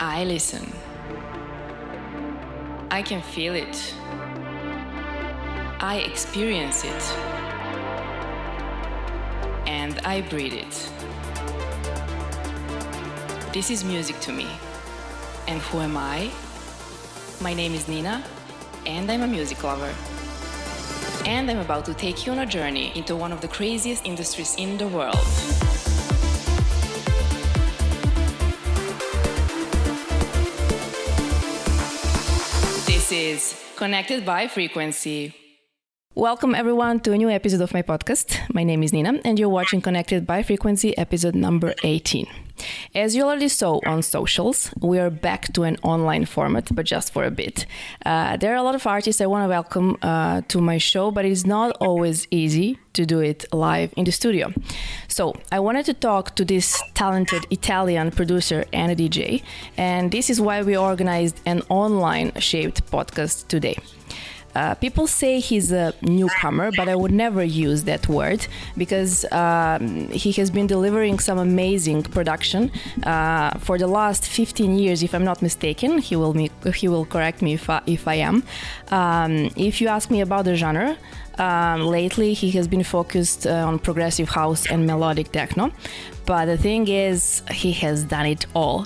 I listen. I can feel it. I experience it. And I breathe it. This is music to me. And who am I? My name is Nina, and I'm a music lover. And I'm about to take you on a journey into one of the craziest industries in the world. This is Connected by Frequency. Welcome everyone to a new episode of my podcast. My name is Nina and you're watching Connected by Frequency episode number 18. As you already saw on socials, we are back to an online format, but just for a bit. There are a lot of artists I want to welcome to my show, but it's not always easy to do it live in the studio. So I wanted to talk to this talented Italian producer and a DJ, and this is why we organized an online-shaped podcast today. People say he's a newcomer, but I would never use that word because he has been delivering some amazing production for the last 15 years, if I'm not mistaken. He will correct me if I am. If you ask me about the genre, lately he has been focused on progressive house and melodic techno. But the thing is, he has done it all.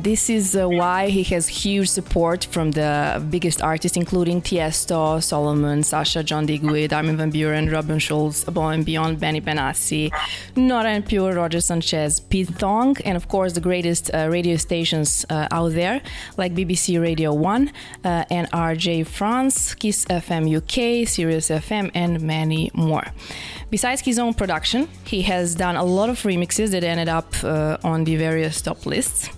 This is why he has huge support from the biggest artists, including Tiesto, Solomun, Sasha, Digweed, Armin van Buuren, Schulz, Above and Beyond, Benassi, Nora and Pure, Roger Sanches, Tong, and of course the greatest radio stations out there, like BBC Radio 1, NRJ France, Kiss FM UK, Sirius FM, and many more. Besides his own production, he has done a lot of remixes that ended up on the various top lists.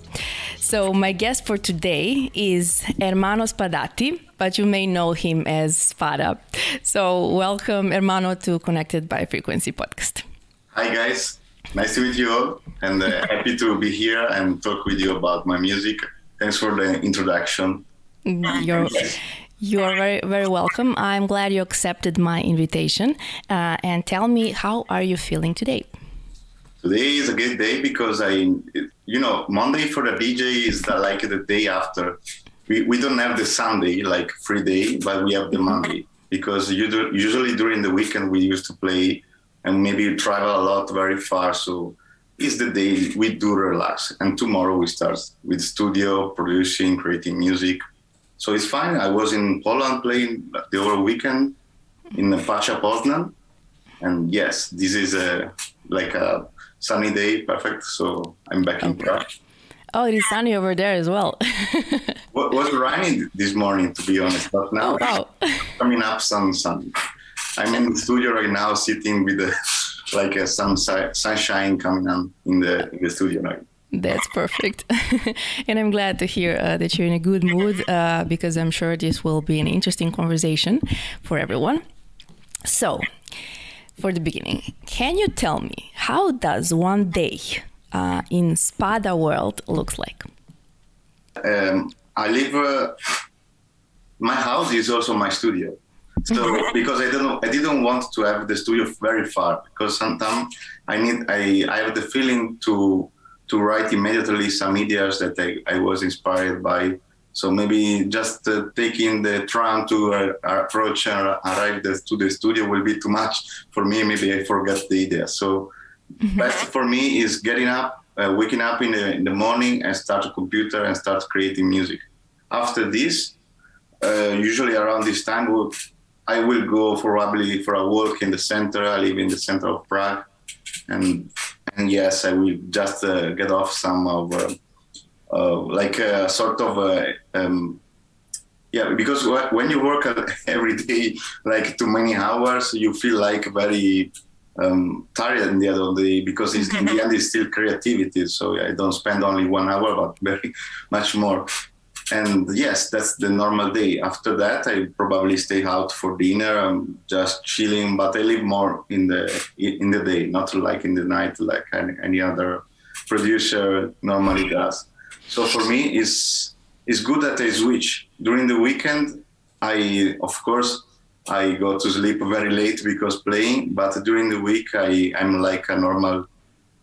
So my guest for today is Hermano Spadati, but you may know him as Spada. So welcome, Hermano, to Connected by Frequency podcast. Hi guys, nice to meet you all, and happy to be here and talk with you about my music. Thanks for the introduction. You are very, very welcome. I'm glad you accepted my invitation. And tell me, how are you feeling today? Today is a good day because Monday for the DJ is like the day after. We don't have the Sunday, like free day, but we have the Monday. Because usually during the weekend we used to play and maybe travel a lot very far. So it's the day we do relax. And tomorrow we start with studio, producing, creating music. So it's fine. I was in Poland playing the whole weekend in Pacha Poznan. And yes, this is like a sunny day, perfect. So I'm back in Prague. Oh, it is sunny over there as well. Was raining this morning, to be honest, but now coming up some sun. I'm in the studio right now, sitting with some sunshine coming on in the studio right. That's perfect. And I'm glad to hear that you're in a good mood because I'm sure this will be an interesting conversation for everyone. So, for the beginning, can you tell me how does one day in Spada world looks like? I live. My house is also my studio. So because I didn't want to have the studio very far because sometimes I have the feeling to write immediately some ideas that I was inspired by. So maybe just taking the tram to approach and arrive to the studio will be too much for me. Maybe I forget the idea. So best for me is getting up, waking up in the morning and start a computer and start creating music. After this, usually around this time, I will go probably for a walk in the center. I live in the center of Prague. And yes, I will just get off some of because when you work every day like too many hours, you feel like very tired in the end of the day because in the end it's still creativity. So I don't spend only 1 hour, but very much more. And yes, that's the normal day. After that, I probably stay out for dinner. I'm just chilling, but I live more in the day, not like in the night, like any other producer normally does. So for me, it's good that I switch. During the weekend, I go to sleep very late because playing, but during the week, I'm like a normal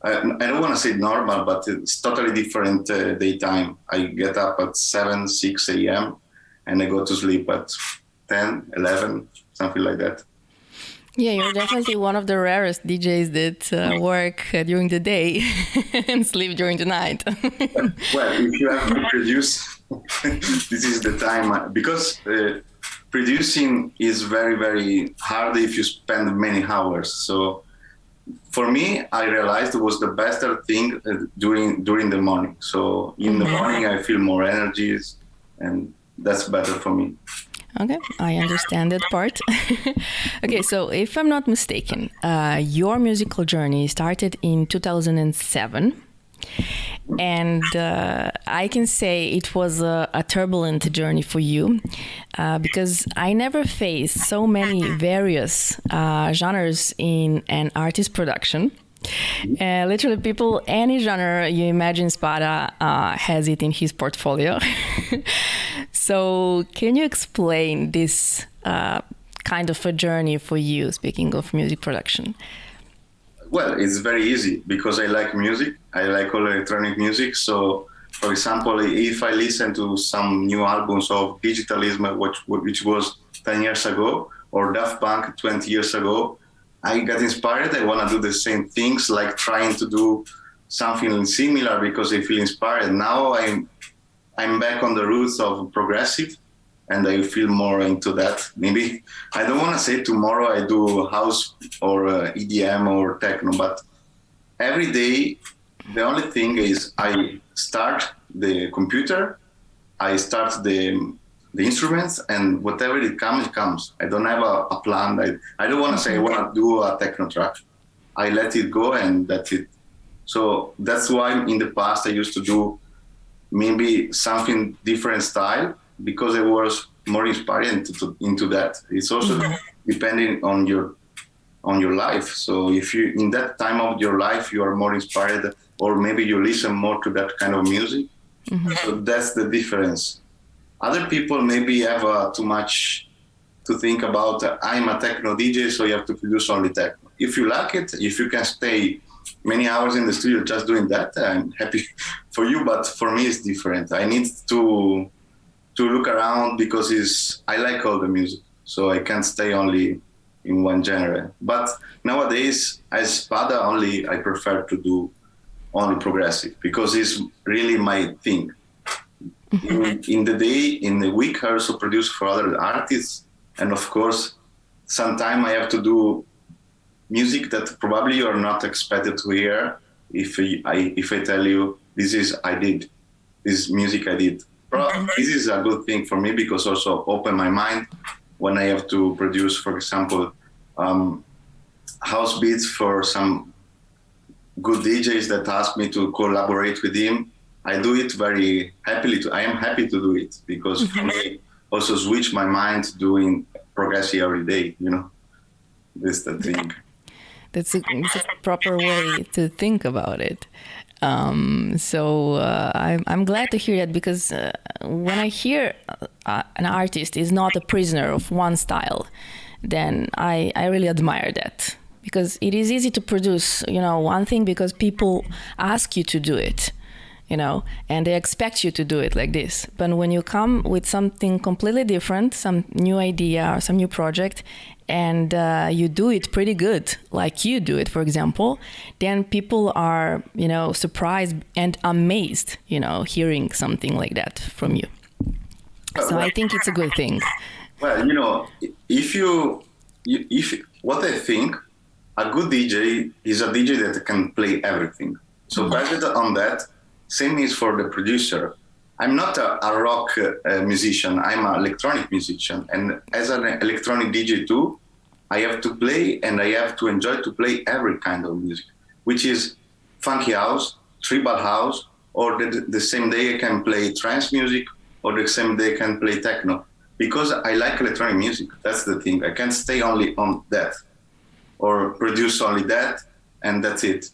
I don't want to say normal, but it's totally different daytime. I get up at 7, 6 a.m. and I go to sleep at 10, 11, something like that. Yeah, you're definitely one of the rarest DJs that work during the day and sleep during the night. Well, if you have to produce, this is the time, because producing is very, very hard if you spend many hours. So for me, I realized it was the better thing during the morning. So in the morning, I feel more energies, and that's better for me. Okay, I understand that part. Okay, so if I'm not mistaken, your musical journey started in 2007. And I can say it was a turbulent journey for you because I never faced so many various genres in an artist production. Literally, people, any genre you imagine, Spada has it in his portfolio. So can you explain this kind of a journey for you, speaking of music production? Well, it's very easy because I like music. I like all electronic music. So, for example, if I listen to some new albums of Digitalism, which was 10 years ago, or Daft Punk 20 years ago, I got inspired. I want to do the same things, like trying to do something similar because I feel inspired. Now I'm back on the roots of progressive, and I feel more into that. Maybe I don't want to say tomorrow I do house or EDM or techno, but every day the only thing is I start the computer, I start the instruments, and whatever it comes. I don't have a plan. I don't want to say I want to do a techno track. I let it go, and that's it. So that's why in the past I used to do maybe something different style, because I was more inspired into that. It's also depending on your life. So if you in that time of your life you are more inspired, or maybe you listen more to that kind of music. So that's the difference. Other people maybe have too much to think about. I'm a techno DJ, so you have to produce only techno. If you like it, if you can stay many hours in the studio just doing that, I'm happy for you. But for me, it's different. I need to look around because I like all the music, so I can't stay only in one genre. But nowadays, as Spada, I prefer to do only progressive because it's really my thing. In the day, in the week, I also produce for other artists, and of course, sometimes I have to do music that probably you are not expected to hear. If I tell you this music I did. This is a good thing for me because also open my mind when I have to produce, for example, house beats for some good DJs that ask me to collaborate with him. I do it very happily. I am happy to do it because for me also switch my mind doing progressive every day. This is the thing. It's a proper way to think about it. So I'm glad to hear that because when I hear an artist is not a prisoner of one style, then I really admire that, because it is easy to produce, one thing because people ask you to do it, and they expect you to do it like this. But when you come with something completely different, some new idea or some new project, and you do it pretty good, like you do it, for example, then people are, surprised and amazed, hearing something like that from you. So I think it's a good thing. Well, if what I think, a good DJ is a DJ that can play everything. So based on that, same is for the producer. I'm not a rock musician. I'm an electronic musician. And as an electronic DJ too, I have to play and I have to enjoy to play every kind of music, which is funky house, tribal house, or the same day I can play trance music, or the same day I can play techno. Because I like electronic music. That's the thing. I can't stay only on that or produce only that and that's it.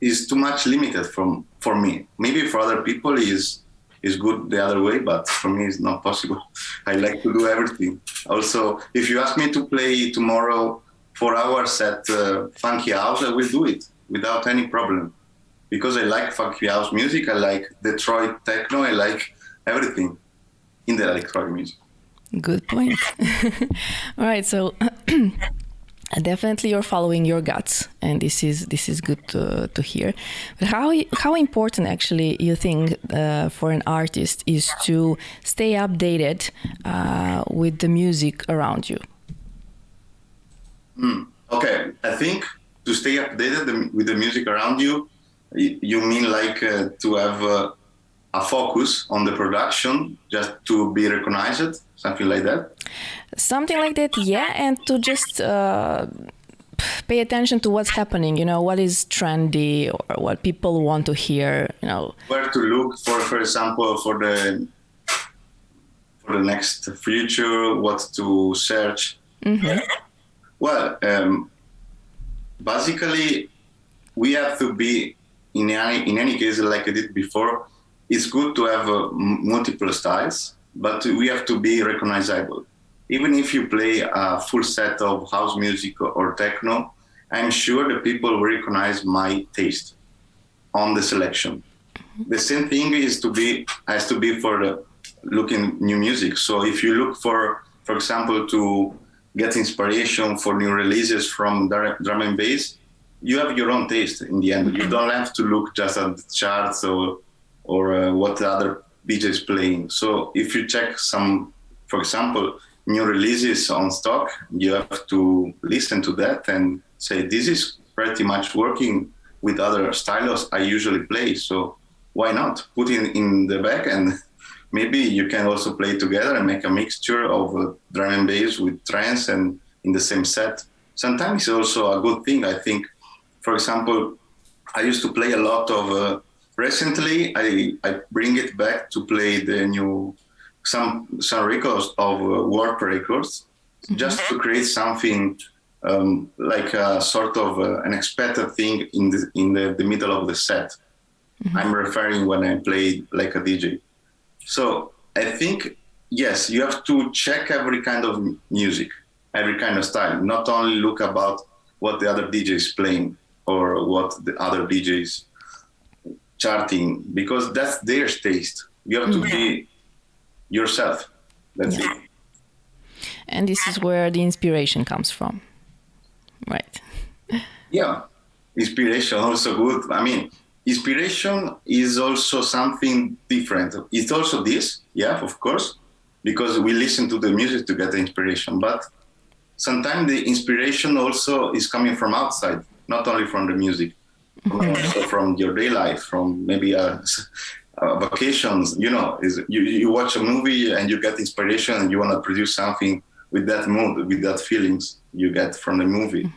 It's too much limited for me. Maybe for other people is good the other way, but for me it's not possible. I like to do everything. Also, if you ask me to play tomorrow 4 hours at funky house, I will do it without any problem. because I like funky house music. I like Detroit techno. I like everything in the electronic music. Good point. All right, so definitely you're following your guts, and this is good to hear. But how important actually you think for an artist is to stay updated with the music around you? Okay, I think to stay updated with the music around you, you mean like to have a focus on the production, just to be recognized, something like that? Something like that, yeah, and to just pay attention to what's happening, what is trendy or what people want to hear, Where to look for example, for the next future, what to search. Mm-hmm. Well, basically, we have to be, in any case, like I did before, it's good to have multiple styles, but we have to be recognizable. Even if you play a full set of house music or techno, I'm sure the people will recognize my taste on the selection. The same thing has to be for the looking new music. So if you look for example, to get inspiration for new releases from drum and bass, you have your own taste in the end. You don't have to look just at the charts or what the other DJ is playing. So if you check some, for example, new releases on stock, you have to listen to that and say, this is pretty much working with other styles I usually play. So why not put it in the back, and maybe you can also play together and make a mixture of drum and bass with trance and in the same set. Sometimes it's also a good thing. I think, for example, I used to play a lot of, recently I bring it back to play the new, some records of Warp Records, just to create something like a sort of unexpected thing in the middle of the set. I'm referring when I play like a DJ. So I think, yes, you have to check every kind of music, every kind of style, not only look about what the other DJ is playing or what the other DJs charting, because that's their taste. You have to be yourself. That's it. And this is where the inspiration comes from, right? Yeah, inspiration also good. I mean, inspiration is also something different. It's also this, yeah, of course, because we listen to the music to get the inspiration. But sometimes the inspiration also is coming from outside, not only from the music, also from your day life, from maybe vacations. You watch a movie and you get inspiration and you want to produce something with that mood, with that feelings you get from the movie.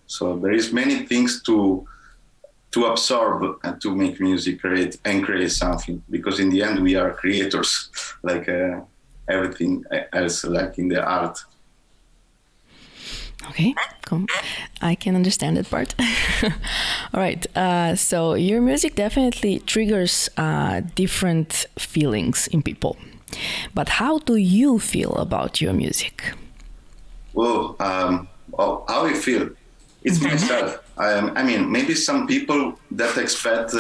So there is many things to absorb and to make music, create something, because in the end we are creators, like everything else, like in the art. Okay, cool. I can understand that part. All right, so your music definitely triggers different feelings in people. But how do you feel about your music? Well, how I feel? It's myself. I mean, maybe some people that expect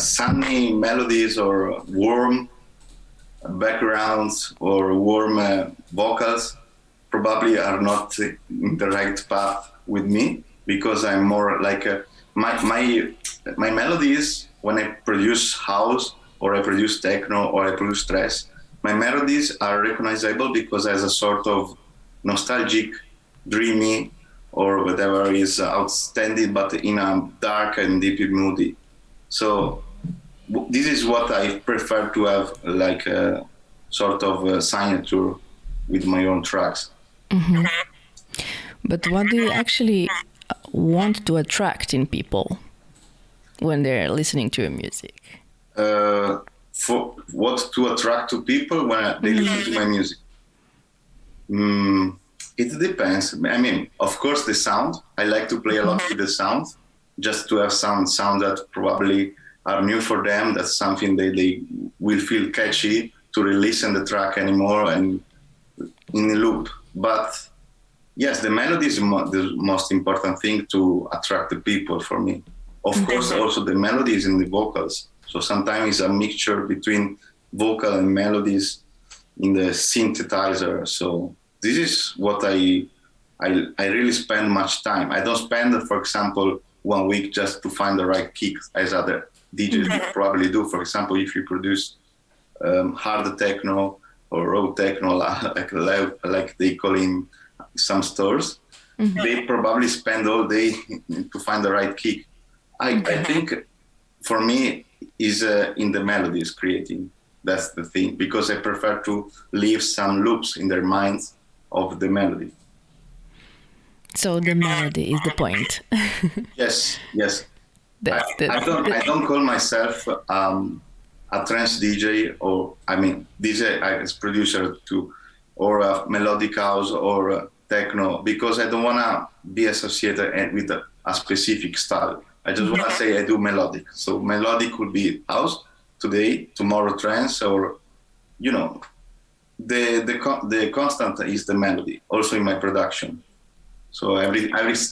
sunny melodies or warm backgrounds or warm vocals probably are not in the right path with me, because I'm more like my melodies, when I produce house or I produce techno or I produce trance, my melodies are recognizable because as a sort of nostalgic, dreamy, or whatever is outstanding, but in a dark and deep moody. So this is what I prefer to have, like a sort of signature with my own tracks. Mm-hmm. But what do you actually want to attract in people when they're listening to your music? For what to attract to people when they listen to my music? It depends. I mean, of course, the sound. I like to play a lot with the sound, just to have some sound that probably are new for them. That's something they will feel catchy to re-listen the track anymore and in a loop. But yes, the melody is the most important thing to attract the people for me. Of course, also the melodies in the vocals. So sometimes it's a mixture between vocal and melodies in the synthesizer. So this is what I really spend much time. I don't spend, for example, 1 week just to find the right kick, as other DJs would probably do. For example, if you produce hard techno or raw techno, like they call in some stores, they probably spend all day to find the right kick. I think for me is in the melodies creating. That's the thing, because I prefer to leave some loops in their minds of the melody. So the melody is the point. Yes. I don't call myself a trance DJ, or DJ as producer too, or a melodic house or a techno, because I don't want to be associated with a specific style. I just want to say I do melodic. So melodic could be house today, tomorrow trance, or the constant is the melody. Also in my production. So every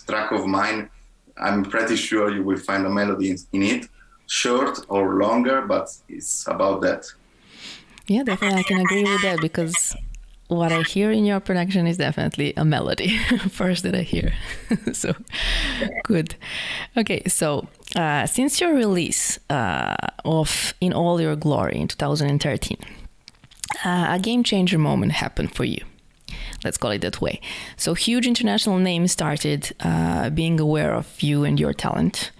track of mine, I'm pretty sure you will find a melody in it, short or longer, but it's about that. Yeah, definitely, I can agree with that, because what I hear in your production is definitely a melody first that I hear. So good. Okay, so since your release of In All Your Glory in 2013, a game changer moment happened for you. Let's call it that way. So huge international names started being aware of you and your talent.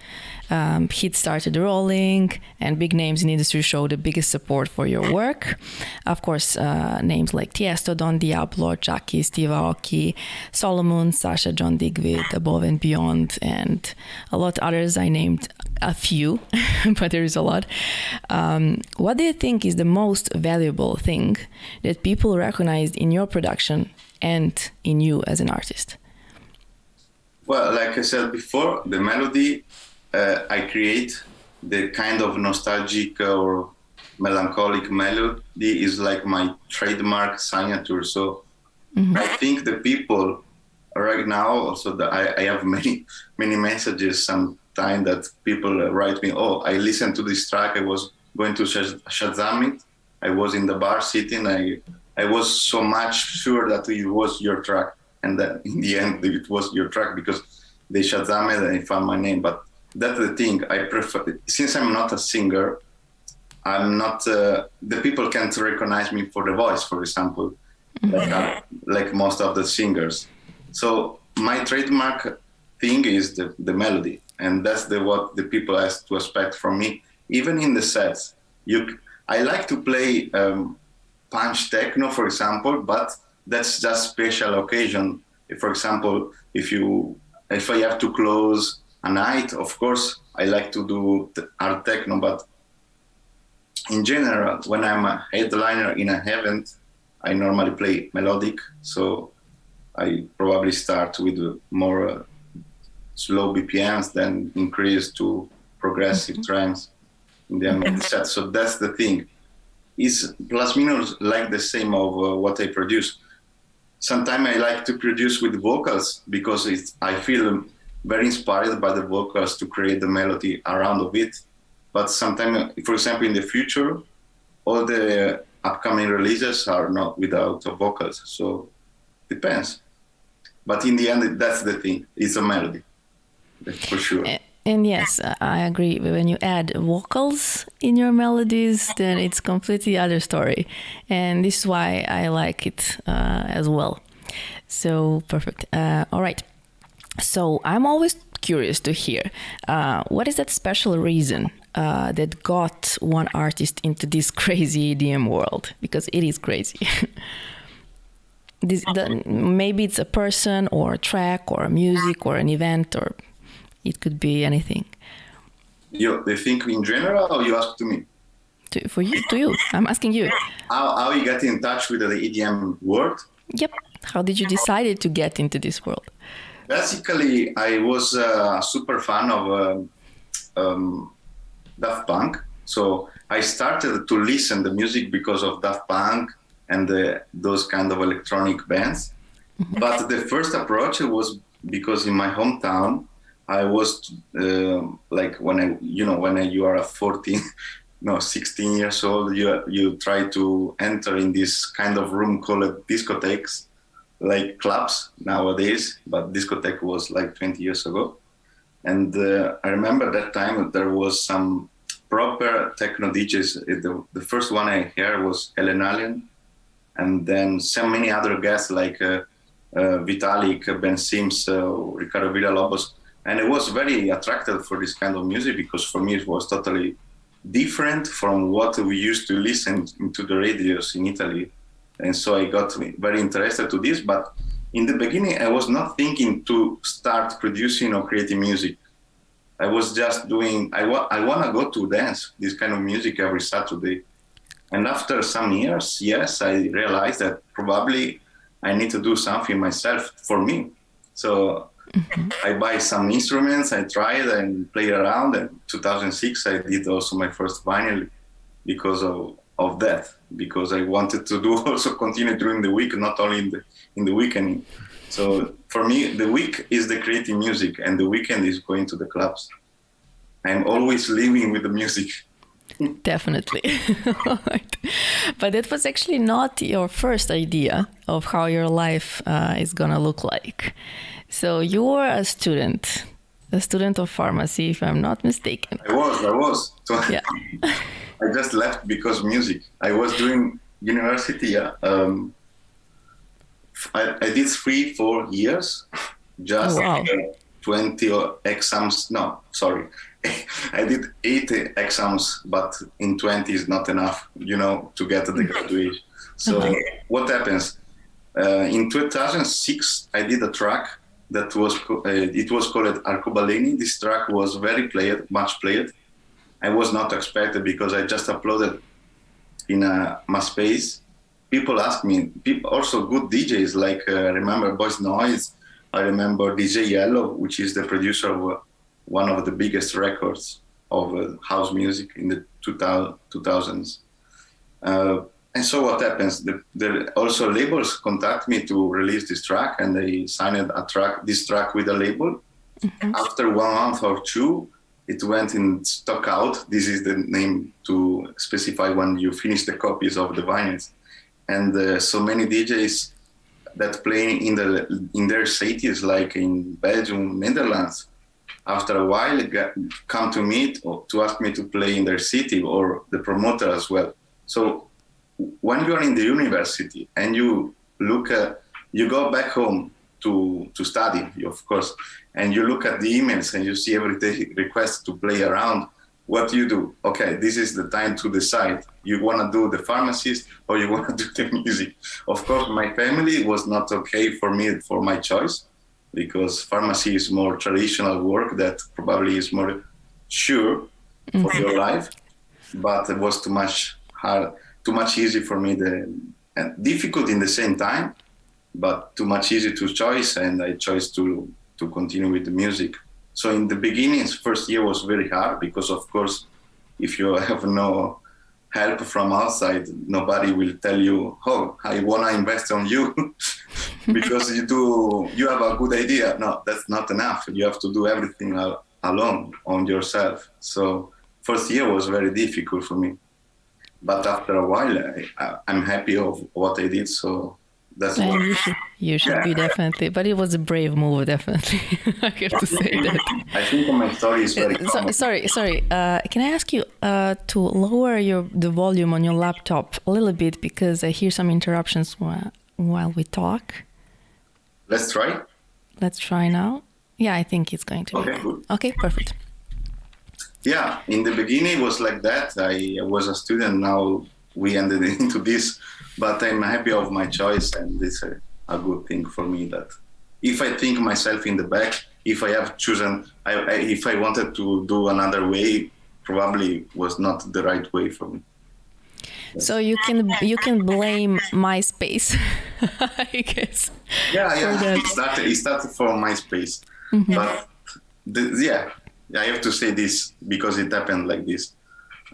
Hits started rolling, and big names in the industry showed the biggest support for your work. Of course, names like Tiesto, Don Diablo, Chucky, Steve Aoki, Solomun, Sasha, John Digweed, Above and Beyond, and a lot others. I named a few, but there is a lot. What do you think is the most valuable thing that people recognized in your production and in you as an artist? Well, like I said before, the melody, I create the kind of nostalgic or melancholic melody is like my trademark signature. So I think the people right now, also I have many messages sometimes that people write me, oh, I listened to this track, I was going to Shazam it, I was in the bar sitting, I was so much sure that it was your track, and that in the end it was your track because they Shazam it and I found my name. But that's the thing. I prefer, since I'm not a singer, I'm not, the people can't recognize me for the voice, for example, like most of the singers. So my trademark thing is the melody. And that's what the people have to expect from me. Even in the sets, I like to play punch techno, for example, but that's just special occasion. For example, if I have to close a night, of course, I like to do art techno, but in general, when I'm a headliner in an event, I normally play melodic. So I probably start with more slow BPMs, then increase to progressive trance in the end of the set. So that's the thing. It's plus minus like the same of what I produce. Sometimes I like to produce with vocals because I feel very inspired by the vocals to create the melody around of it. But sometimes, for example, in the future, all the upcoming releases are not without vocals. So depends. But in the end, that's the thing. It's a melody, for sure. And yes, I agree. When you add vocals in your melodies, then it's completely other story. And this is why I like it as well. So perfect. All right. So I'm always curious to hear, what is that special reason that got one artist into this crazy EDM world? Because it is crazy. Maybe it's a person or a track or a music or an event, or it could be anything. They think in general, or you ask to me? To you. I'm asking you. How you get in touch with the EDM world? Yep. How did you decide to get into this world? Basically, I was a super fan of Daft Punk. So I started to listen to music because of Daft Punk and those kind of electronic bands. Mm-hmm. But the first approach was because in my hometown, I was like you are 14, no, 16 years old, you try to enter in this kind of room called discotheques, like clubs nowadays, but discotheque was like 20 years ago. And I remember that time there was some proper techno DJs. The first one I heard was Ellen Allen, and then so many other guests like Vitalik, Ben Sims, Ricardo Villalobos. And I was very attracted for this kind of music because for me it was totally different from what we used to listen to the radios in Italy. And so I got very interested to this. But in the beginning, I was not thinking to start producing or creating music. I was just doing, I want to go to dance this kind of music every Saturday. And after some years, yes, I realized that probably I need to do something myself for me. So I buy some instruments, I tried and played around. And 2006, I did also my first vinyl because of that, because I wanted to do also continue during the week, not only in the weekend. So for me, the week is the creating music and the weekend is going to the clubs. I'm always living with the music. Definitely. Right. But that was actually not your first idea of how your life is going to look like. So you were a student of pharmacy, if I'm not mistaken. I was. So yeah. I just left because music. I was doing university. I did 3-4 years, just 20 exams. No, sorry. I did 80 exams, but in 20 is not enough, to get the graduation. So what happens? In 2006, I did a track that was it was called Arcobaleni. This track was very much played. I was not expected because I just uploaded in MySpace. People ask me, also good DJs, like I remember Boys Noise, I remember DJ Yellow, which is the producer of one of the biggest records of house music in the 2000s. And so what happens? Also labels contact me to release this track, and they signed this track with a label. Mm-hmm. After 1 month or two, it went in stock out. This is the name to specify when you finish the copies of the vinyls. And so many DJs that play in their cities, like in Belgium, Netherlands, after a while come to me to ask me to play in their city, or the promoter as well. So when you are in the university and you go back home to study, of course, and you look at the emails and you see every day requests to play around, what do you do? Okay, this is the time to decide. You want to do the pharmacist or you want to do the music? Of course, my family was not okay for my choice, because pharmacy is more traditional work that probably is more sure for your life. But it was too much hard, too much easy for me, and difficult in the same time, but too much easy to choose, and I chose to continue with the music. So in the beginning, first year was very hard because, of course, if you have no help from outside, nobody will tell you, oh, I want to invest on you because you have a good idea. No, that's not enough. You have to do everything alone on yourself. So first year was very difficult for me. But after a while, I'm happy of what I did. So that's what you should be, definitely. But it was a brave move, definitely. I have to say that. I think my story is very common. Sorry. Can I ask you to lower the volume on your laptop a little bit, because I hear some interruptions while we talk. Let's try. Let's try now. Yeah, I think it's going to be. Okay, good. Okay, perfect. Yeah, in the beginning it was like that. I was a student. Now we ended into this. But I'm happy of my choice, and it's a good thing for me that if I think myself in the back, if I have chosen, if I wanted to do another way, probably was not the right way for me. So you can blame MySpace, I guess. Yeah. It started from MySpace, but I have to say this because it happened like this.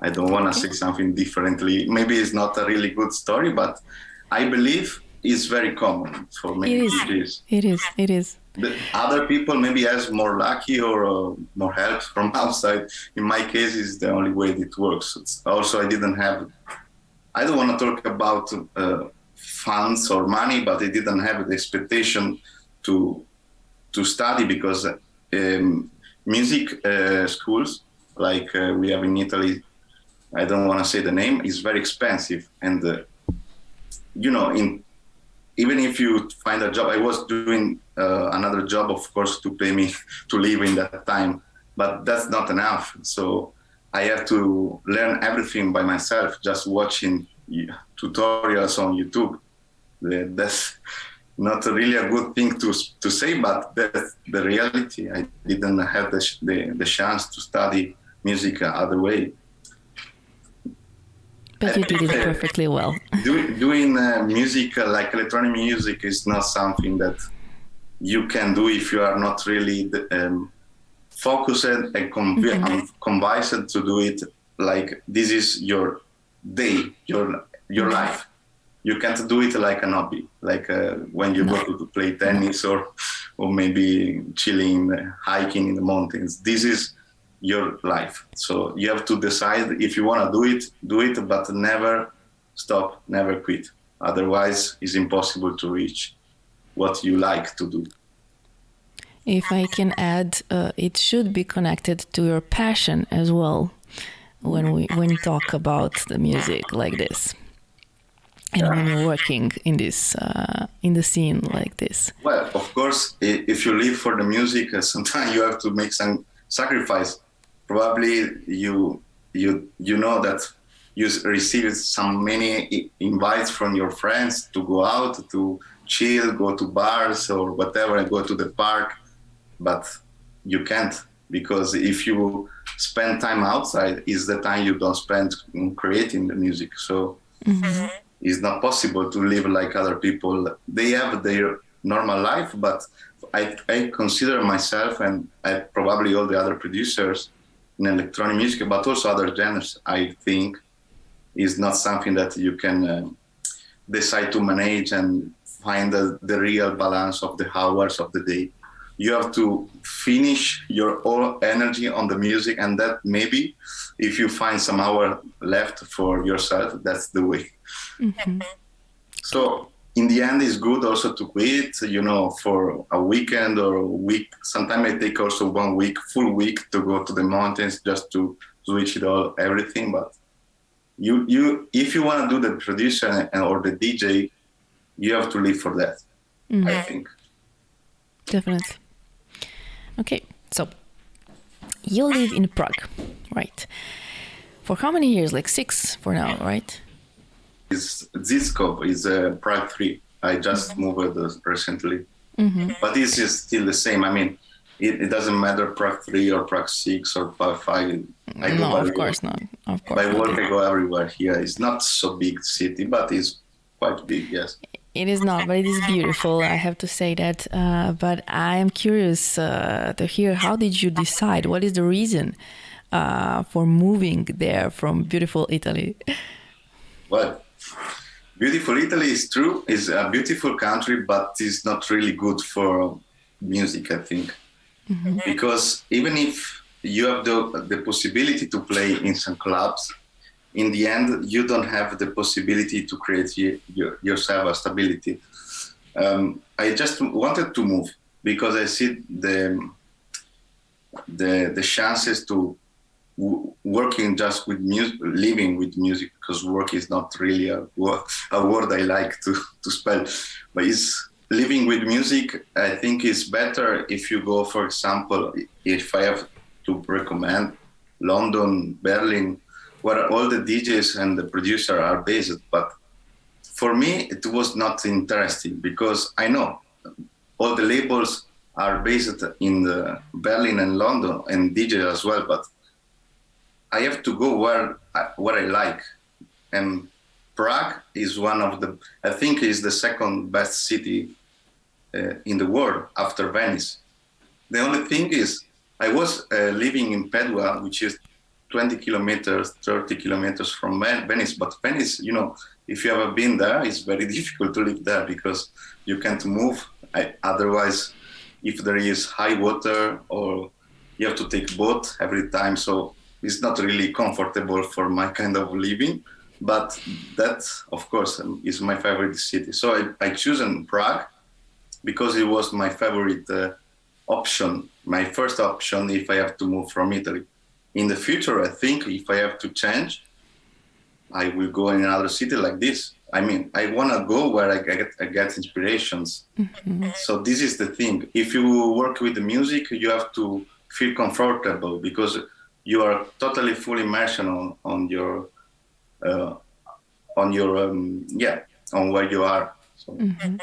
I don't want to say something differently. Maybe it's not a really good story, but I believe it's very common for many DJs. It is. The other people maybe has more lucky or more help from outside. In my case, is the only way it works. Also, I don't want to talk about funds or money, but I didn't have the expectation to study because music schools like we have in Italy, I don't want to say the name, is very expensive. And, even if you find a job, I was doing another job, of course, to pay me to live in that time, but that's not enough. So I have to learn everything by myself, just watching tutorials on YouTube. That's not really a good thing to say, but that's the reality. I didn't have the chance to study music other way. But you did it perfectly well. Doing music, like electronic music, is not something that you can do if you are not really focused and convinced to do it. Like this is your day, your life. You can't do it like a hobby, like when you go to play tennis or maybe chilling, hiking in the mountains. This is your life. So you have to decide if you want to do it, but never stop, never quit. Otherwise, it's impossible to reach what you like to do. If I can add, it should be connected to your passion as well when you talk about the music like this. And when you're working in this in the scene like this. Well, of course, if you live for the music, sometimes you have to make some sacrifice. Probably you know that you receive many invites from your friends to go out, to chill, go to bars or whatever, and go to the park, but you can't, because if you spend time outside, is the time you don't spend creating the music. So. Mm-hmm. It's not possible to live like other people. They have their normal life, but I consider myself, and probably all the other producers in electronic music, but also other genres, I think is not something that you can decide to manage and find the real balance of the hours of the day. You have to finish your all energy on the music, and that maybe if you find some hour left for yourself, that's the way. Mm-hmm. So in the end, it's good also to quit, for a weekend or a week. Sometimes I take also 1 week, full week, to go to the mountains just to switch everything. But if you want to do the producer or the DJ, you have to live for that. Mm-hmm. I think. Definitely. Okay, so you live in Prague, right? For how many years? Like 6 for now, right? This scope is Prague 3. I just moved recently. Mm-hmm. But it's just still the same. I mean, it doesn't matter Prague 3 or Prague 6 or Prague 5. No, of course not. Of course by not. work, I go everywhere here. It's not so big city, but it's quite big, yes. It is not, but it is beautiful. I have to say that. But I am curious to hear, how did you decide? What is the reason for moving there from beautiful Italy? Well, beautiful Italy is true. It's a beautiful country, but it's not really good for music, I think. Mm-hmm. Because even if you have the possibility to play in some clubs, in the end, you don't have the possibility to create yourself a stability. I just wanted to move because I see the chances to working just with music, living with music, because work is not really a word I like to spell, but it's living with music. I think is better if you go, for example, if I have to recommend London, Berlin, where all the DJs and the producer are based. But for me, it was not interesting because I know all the labels are based in Berlin and London, and DJs as well. But I have to go where I like. And Prague is one of I think is the second best city in the world after Venice. The only thing is, I was living in Padua, which is 20 kilometers, 30 kilometers from Venice. But Venice, if you ever been there, it's very difficult to live there because you can't move. Otherwise, if there is high water or you have to take boat every time. So it's not really comfortable for my kind of living. But that, of course, is my favorite city. So I chosen Prague because it was my favorite option, my first option if I have to move from Italy. In the future, I think if I have to change, I will go in another city like this. I mean, I want to go where I get inspirations. Mm-hmm. So this is the thing. If you work with the music, you have to feel comfortable because you are totally full immersion on where you are. So, mm-hmm.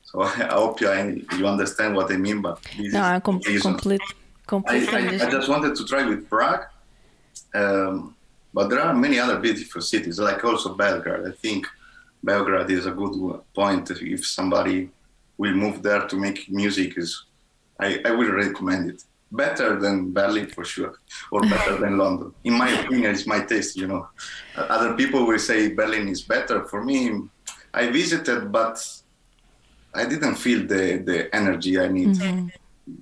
So I hope you understand what I mean. But this I completely understand. I just wanted to try with Prague. But there are many other beautiful cities, like also Belgrade. I think Belgrade is a good point. If somebody will move there to make music, I will recommend it. Better than Berlin for sure, or better than London. In my opinion, it's my taste, you know. Other people will say Berlin is better. For me, I visited, but I didn't feel the energy I need. Mm-hmm.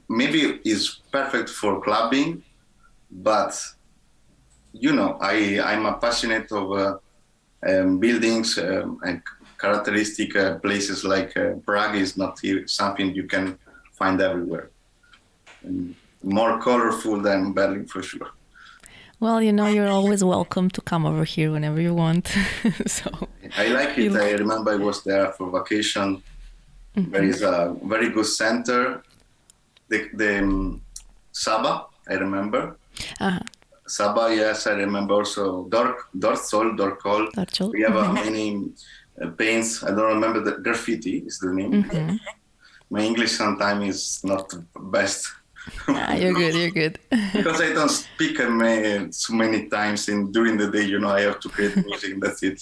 Maybe it's perfect for clubbing, but you know, I'm a passionate of buildings and characteristic places like Prague is not something you can find everywhere. And more colorful than Berlin for sure. Well, you know, you're always welcome to come over here whenever you want. So I like it. I remember I was there for vacation. Mm-hmm. There is a very good center. The Saba, I remember. Uh-huh. Saba, yes, I remember also Dorkol. We have many paints. I don't remember the graffiti is the name. Mm-hmm. My English sometimes is not the best. You're good. Because I don't speak so many times during the day, you know, I have to create music and that's it.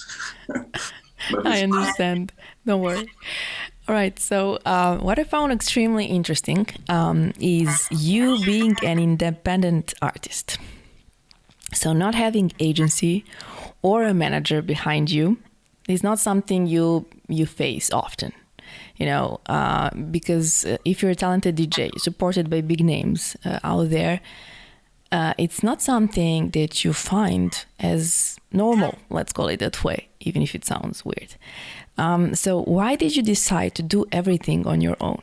I understand. Don't worry. All right. So what I found extremely interesting is you being an independent artist. So not having agency or a manager behind you is not something you face often, you know, because if you're a talented DJ supported by big names out there, it's not something that you find as normal, let's call it that way, even if it sounds weird. So why did you decide to do everything on your own?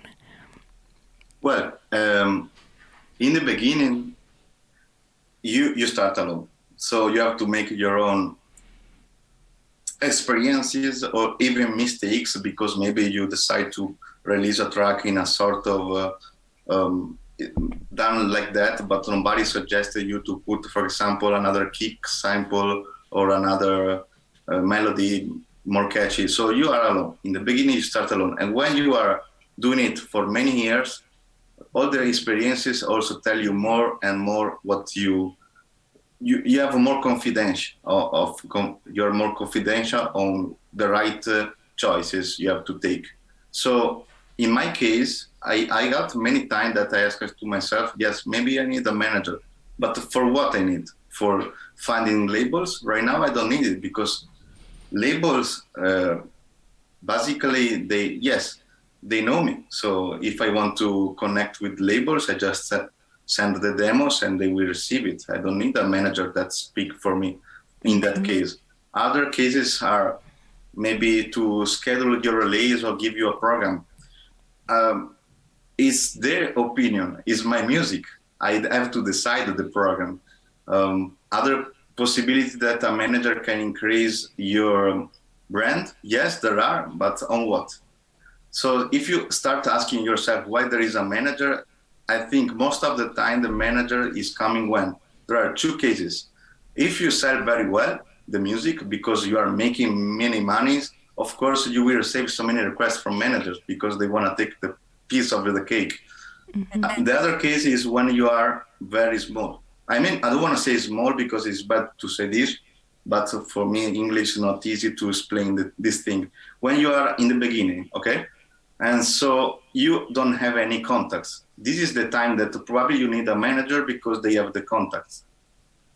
Well, in the beginning, you start alone. So you have to make your own experiences or even mistakes because maybe you decide to release a track in a sort of done like that, but nobody suggested you to put, for example, another kick sample or another melody more catchy. So you are alone. In the beginning, you start alone. And when you are doing it for many years, all the experiences also tell you more and more what you have more confidence you're more confidential on the right choices you have to take. So in my case, I got many times that I asked to myself, yes, maybe I need a manager, but for what I need? For finding labels? Right now I don't need it because labels, basically they know me. So if I want to connect with labels, I just send the demos and they will receive it. I don't need a manager that speak for me in that case. Other cases are maybe to schedule your release or give you a program. It's their opinion, it's my music. I have to decide the program. Other possibility that a manager can increase your brand, yes, there are, but on what? So if you start asking yourself why there is a manager, I think most of the time the manager is coming when there are two cases. If you sell very well the music because you are making many monies, of course you will receive so many requests from managers because they want to take the piece of the cake. Mm-hmm. The other case is when you are very small. I mean, I don't want to say small because it's bad to say this, but for me, English is not easy to explain this thing. When you are in the beginning, okay? And so you don't have any contacts. This is the time that probably you need a manager because they have the contacts.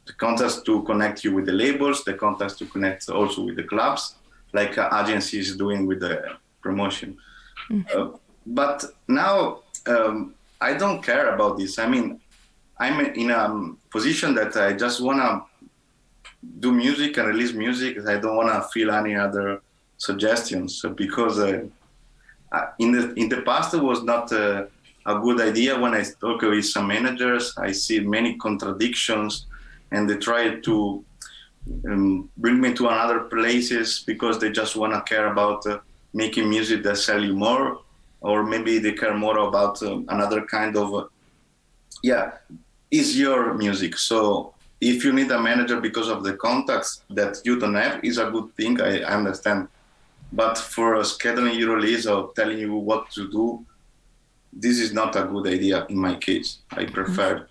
The contacts to connect you with the labels, the contacts to connect also with the clubs, like agencies doing with the promotion. Mm-hmm. But now I don't care about this. I mean, I'm in a position that I just want to do music and release music. I don't want to feel any other suggestions. So because in the past, it was not a good idea. When I talk with some managers, I see many contradictions, and they try to bring me to another places because they just want to care about making music that sell you more, or maybe they care more about another kind of is your music. So if you need a manager because of the contacts that you don't have, is a good thing. I understand. But for scheduling your release or telling you what to do, this is not a good idea in my case. I prefer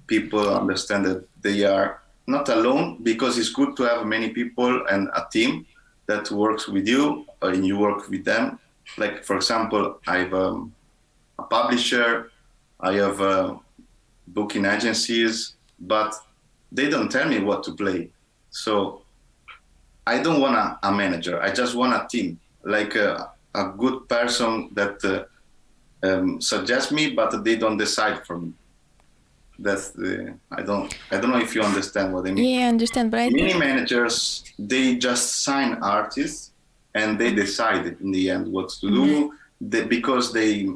people understand that they are not alone, because it's good to have many people and a team that works with you and you work with them. Like, for example, I have a publisher, I have booking agencies, but they don't tell me what to play. So I don't want a manager. I just want a team, like a good person that suggests me, but they don't decide for me. That's I don't know if you understand what I mean. Yeah, I understand, but Many managers, they just sign artists and they decide in the end what to do, because they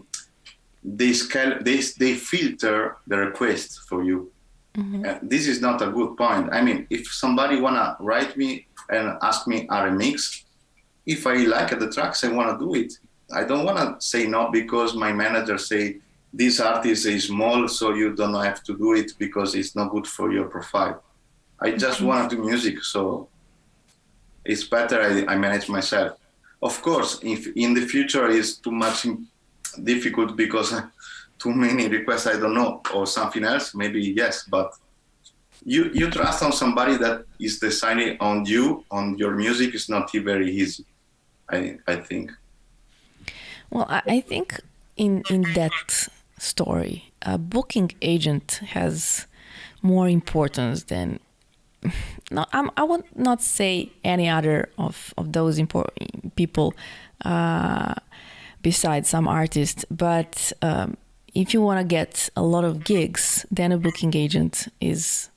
filter the request for you. This is not a good point. I mean, if somebody wanna write me and ask me a remix, if I like the tracks, I wanna do it. I don't wanna say no because my manager say this artist is small, so you don't have to do it because it's not good for your profile. I just wanna do music, so it's better I manage myself. Of course, if in the future is too much difficult because too many requests, I don't know, or something else, maybe yes, but you trust on somebody that is deciding on you, on your music, is not very easy, I think. Well, I think in that story, a booking agent has more importance than, no, I won't not say any other of those important people besides some artists, but if you want to get a lot of gigs, then a booking agent is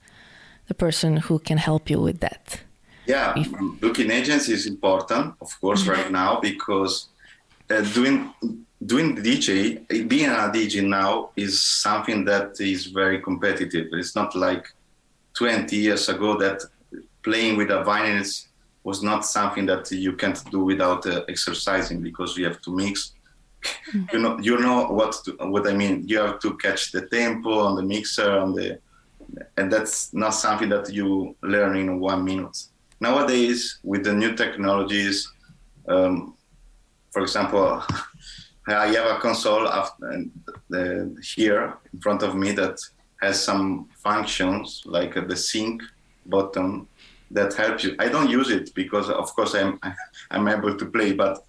the person who can help you with that. Yeah, booking agents is important, of course, right now, because doing DJ, being a DJ now is something that is very competitive. It's not like 20 years ago that playing with a vinyl was not something that you can't do without exercising, because you have to mix. You know what I mean. You have to catch the tempo on the mixer, and that's not something that you learn in 1 minute. Nowadays, with the new technologies, for example, I have a console here in front of me that has some functions like the sync button that helps you. I don't use it because, of course, I'm able to play. But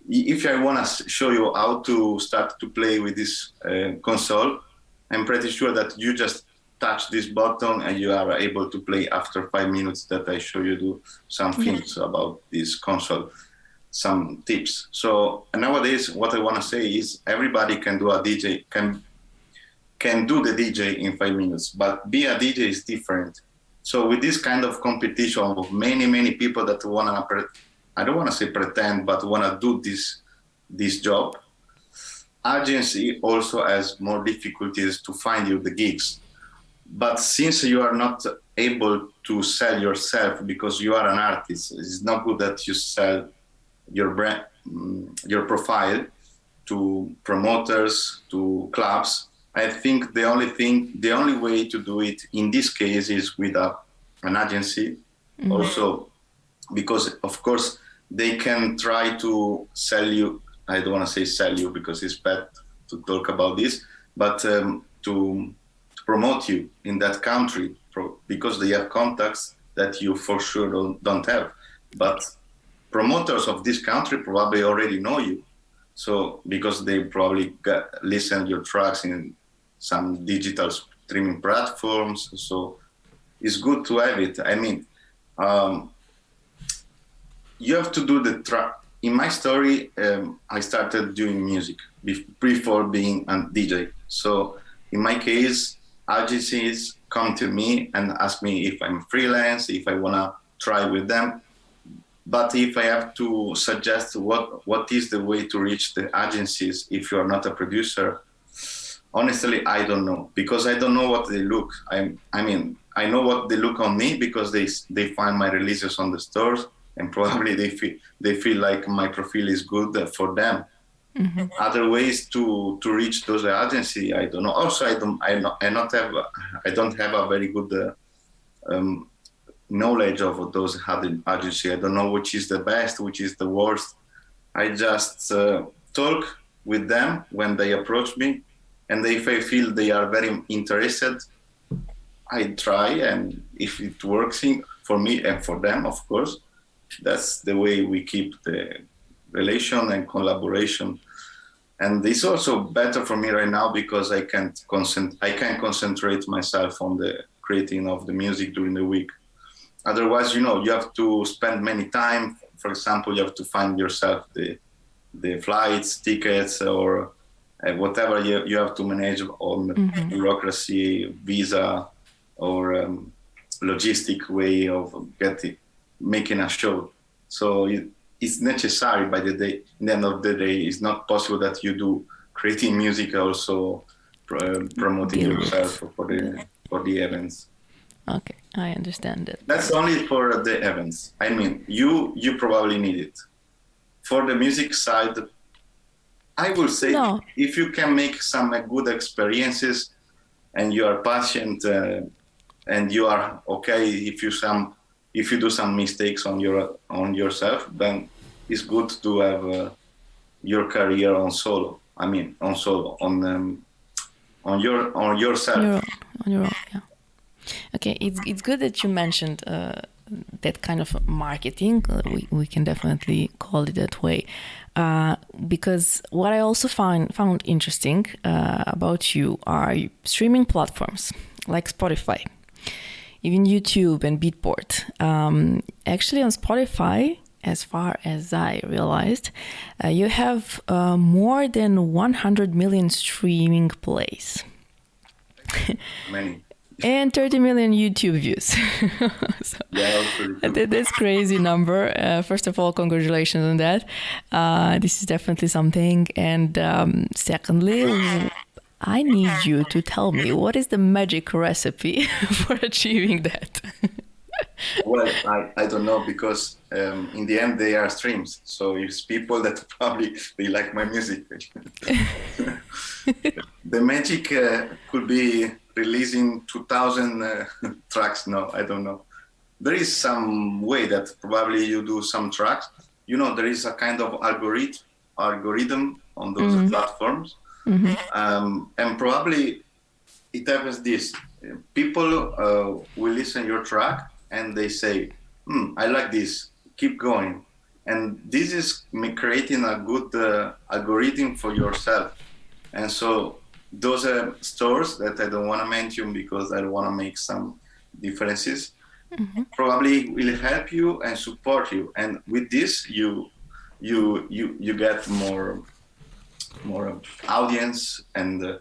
if I want to show you how to start to play with this console, I'm pretty sure that you just touch this button and you are able to play after 5 minutes that I show you do some things about this console, some tips. So nowadays, what I want to say is everybody can do a DJ, can do the DJ in 5 minutes, but be a DJ is different. So with this kind of competition of many people that want to, I don't want to say pretend, but want to do this job, agency also has more difficulties to find you the gigs. But since you are not able to sell yourself because you are an artist, it's not good that you sell your brand, your profile to promoters, to clubs. I think the only way to do it in this case is with an agency. Also, because of course they can try to sell you. I don't want to say sell you because it's bad to talk about this, but to promote you in that country because they have contacts that you for sure don't have. But promoters of this country probably already know you. So because they probably listen your tracks in some digital streaming platforms. So it's good to have it. I mean, you have to do the track. In my story, I started doing music before being a DJ. So in my case, agencies come to me and ask me if I'm freelance, if I want to try with them. But if I have to suggest what is the way to reach the agencies if you are not a producer, honestly, I don't know, because I don't know what they look. I mean, I know what they look on me because they find my releases on the stores, and probably they feel like my profile is good for them. Mm-hmm. Other ways to reach those agencies, I don't know. Also, I don't have a very good knowledge of those agencies. I don't know which is the best, which is the worst. I just talk with them when they approach me, and if I feel they are very interested, I try, and if it works for me and for them, of course, that's the way we keep the relation and collaboration. And it's also better for me right now because I can concentrate myself on the creating of the music during the week. Otherwise, you have to spend many time. For example, you have to find yourself the flights, tickets, or whatever you have to manage on the bureaucracy, visa, or logistic way of making a show. So it's necessary by the end of the day. It's not possible that you do creating music also promoting yourself for the events. Okay, I understand it. That's only for the events. I mean, you probably need it. For the music side, I will say if you can make some good experiences and you are patient and you are okay, if you do some mistakes on yourself, then it's good to have your career on solo. I mean, on yourself. On your own, yeah. Okay, it's good that you mentioned that kind of marketing. We can definitely call it that way, because what I also found interesting about you are streaming platforms like Spotify, even YouTube and Beatport. Actually, on Spotify, as far as I realized, you have more than 100 million streaming plays. Many. And 30 million YouTube views. So, that's crazy number. First of all, congratulations on that. This is definitely something. And secondly, I need you to tell me what is the magic recipe for achieving that. Well, I don't know, because in the end they are streams. So it's people that probably they like my music. The magic could be releasing 2,000 tracks. No, I don't know. There is some way that probably you do some tracks. There is a kind of algorithm on those platforms. Mm-hmm. And probably it happens this. People will listen your track and they say, I like this, keep going. And this is creating a good algorithm for yourself. And so those are stores that I don't want to mention because I don't want to make some differences, probably will help you and support you. And with this, you get more audience and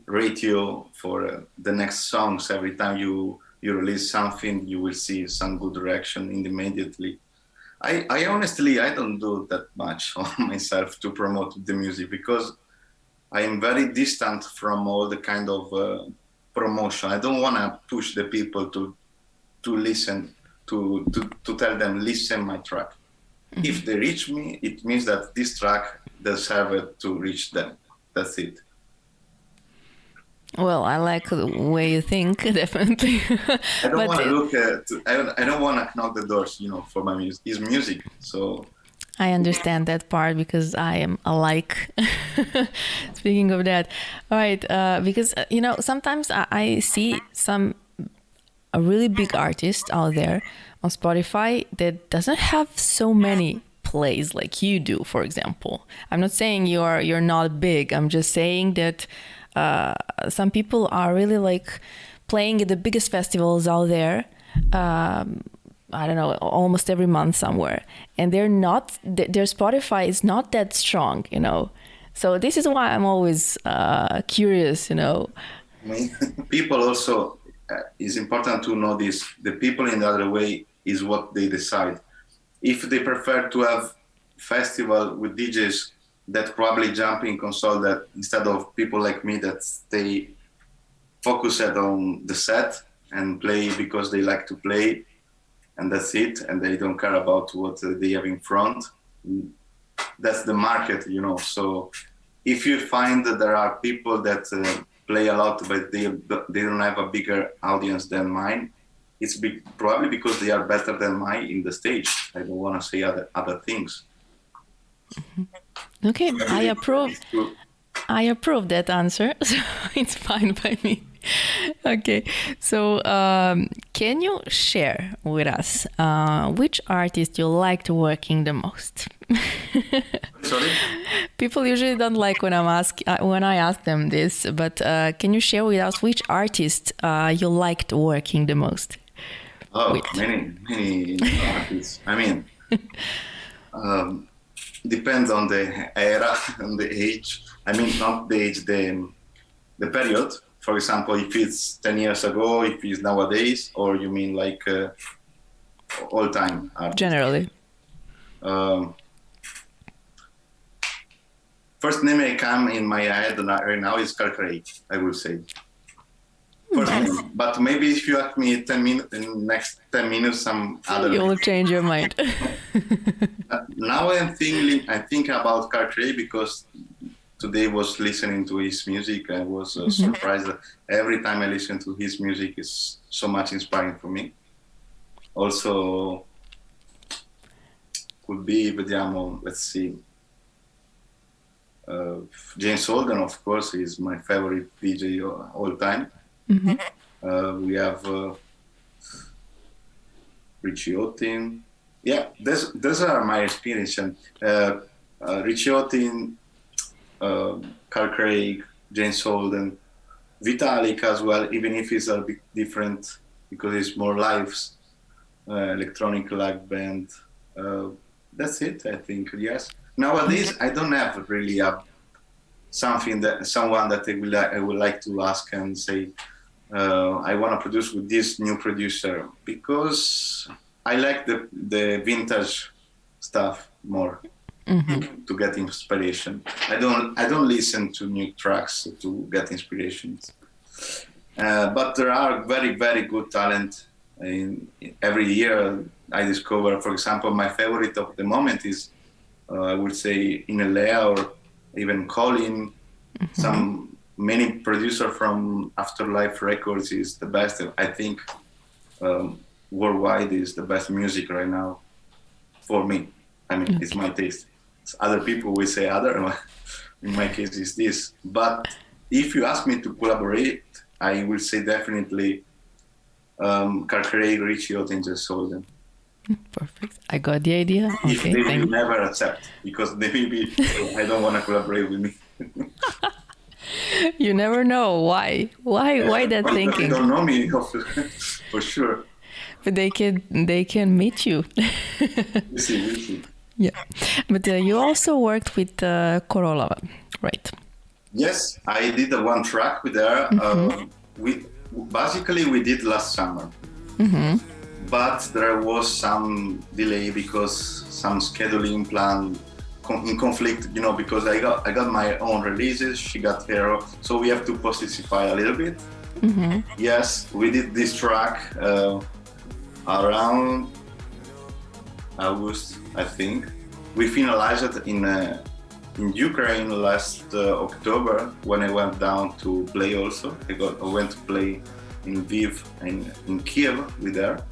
ratio for the next songs. Every time you release something, you will see some good reaction immediately. I honestly, I don't do that much on myself to promote the music because I am very distant from all the kind of promotion. I don't want to push the people to listen, to tell them, listen my track. Mm-hmm. If they reach me, it means that this track deserves to reach them. That's it. Well, I like the way you think, definitely. I don't want to look at. I don't want to knock the doors, for my music. It's music, so. I understand that part because I am alike. Speaking of that, all right, because sometimes I see a really big artist out there on Spotify that doesn't have so many plays like you do, for example. I'm not saying you're not big. I'm just saying that some people are really like playing at the biggest festivals out there. I don't know, almost every month somewhere, and their Spotify is not that strong, So this is why I'm always curious, I mean, people also, it's important to know this, the people in the other way is what they decide. If they prefer to have festival with DJs that probably jump in console, that instead of people like me that stay focused on the set and play because they like to play, and that's it, and they don't care about what they have in front. That's the market, So if you find that there are people that play a lot, but they don't have a bigger audience than mine, it's probably because they are better than mine in the stage. I don't want to say other things. Okay, I approve that answer, so it's fine by me. Okay, so can you share with us which artist you liked working the most? Sorry? People usually don't like when I ask them this, but can you share with us which artist you liked working the most? Oh, many artists. I mean, depends on the era and the age. I mean, not the age, the period. For example, if it's 10 years ago, if it's nowadays, or you mean like all time artists? Generally. First name I come in my head right now is Craig, I will say. First name. But maybe if you ask me 10 minutes, in the next 10 minutes, some other. You will change your mind. Now I think about Craig because today was listening to his music. I was surprised that every time I listen to his music is so much inspiring for me. Also, could be, vediamo, let's see. James Holden, of course, is my favorite DJ all time. We have Richie Otin. Yeah, those are my experience. Richie Otin, Carl Craig, James Holden, Vitalik as well, even if it's a bit different because it's more lives, electronic live band. That's it, I think, yes. Nowadays, I don't have really someone that I would like to ask and say, I want to produce with this new producer, because I like the vintage stuff more. To get inspiration. I don't listen to new tracks to get inspirations. But there are very, very good talent. Every year I discover, for example, my favorite of the moment is, I would say, Inelea or even Colin. Many producer from Afterlife Records is the best. I think worldwide is the best music right now for me. I mean, it's my taste. Other people will say other. In my case, it's this. But if you ask me to collaborate, I will say definitely Carl Craig, Richie Otin, James Holden. Perfect. I got the idea. If they will never accept, because they maybe I don't want to collaborate with me. You never know. Why that thinking? They don't know me for sure. But they can meet you. We'll see. Yeah, but you also worked with Corolla, right? Yes, I did one track with her. We did last summer, but there was some delay because some scheduling plan in conflict. Because I got my own releases, she got her, so we have to postpone a little bit. Yes, we did this track around August, I think. We finalized it in Ukraine last October when I went down to play also. I went to play in Lviv and in Kiev with her.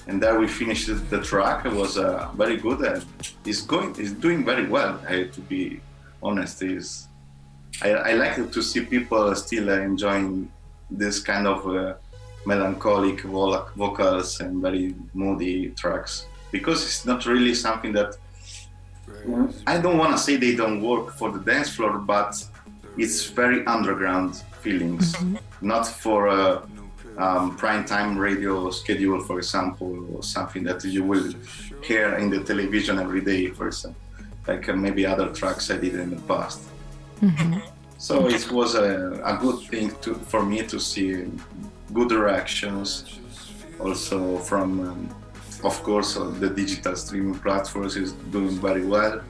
And there we finished the track. It was very good. It's doing very well, I have to be honest. I like to see people still enjoying this kind of melancholic vocals and very moody tracks, because it's not really something that I don't want to say they don't work for the dance floor, but it's very underground feelings, not for prime time radio schedule, for example, or something that you will hear in the television every day, for example, like maybe other tracks I did in the past. So it was a good thing for me to see good reactions. Also from, of course, the digital streaming platforms is doing very well.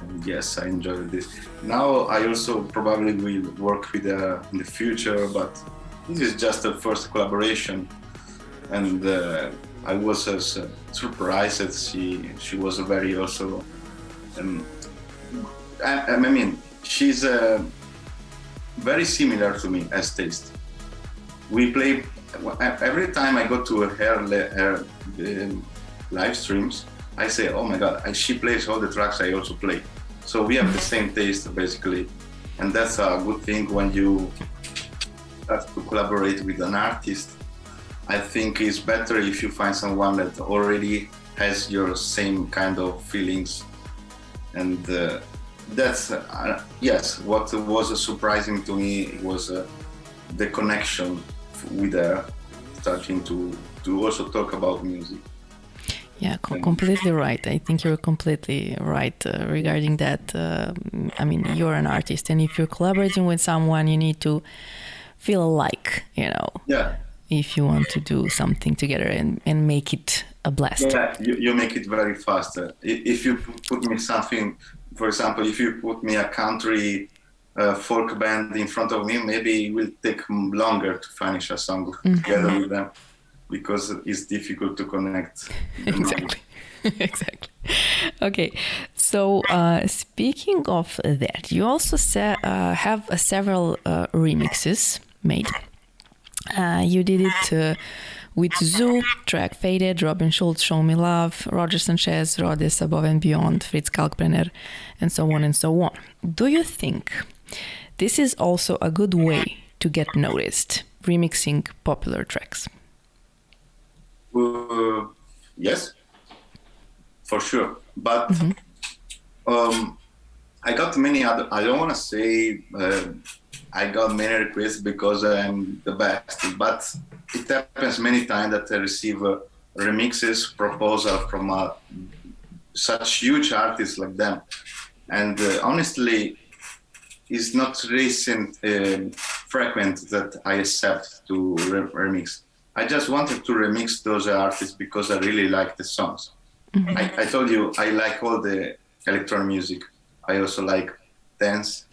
And yes, I enjoyed this. Now I also probably will work with in the future, but this is just a first collaboration. And I was surprised that she was very also. I mean, she's very similar to me as taste. We play every time I go to her live streams. I say, oh my God, she plays all the tracks I also play. So we have the same taste basically, and that's a good thing when you start to collaborate with an artist. I think it's better if you find someone that already has your same kind of feelings, and that's yes. What was surprising to me was the connection with her, starting to also talk about music. Yeah, completely right. I think you're completely right regarding that. I mean, you're an artist, and if you're collaborating with someone, you need to feel alike, Yeah. If you want to do something together and make it a blast. Yeah, you make it very fast. If you put me something, for example, if you put me a country folk band in front of me, maybe it will take longer to finish a song together with them, because it's difficult to connect. Exactly. Exactly. Okay. So speaking of that, you also have several remixes made. You did it with Zoo, track Faded, Robin Schulz, Show Me Love, Roger Sanches, Rhodes, Above and Beyond, Fritz Kalkbrenner, and so on and so on. Do you think this is also a good way to get noticed, remixing popular tracks? Yes, for sure. But I got many other, I don't want to say I got many requests because I'm the best, but it happens many times that I receive remixes proposal from such huge artists like them. And honestly, it's not recent frequent that I accept to remix. I just wanted to remix those artists because I really like the songs. I told you, I like all the electronic music. I also like dance,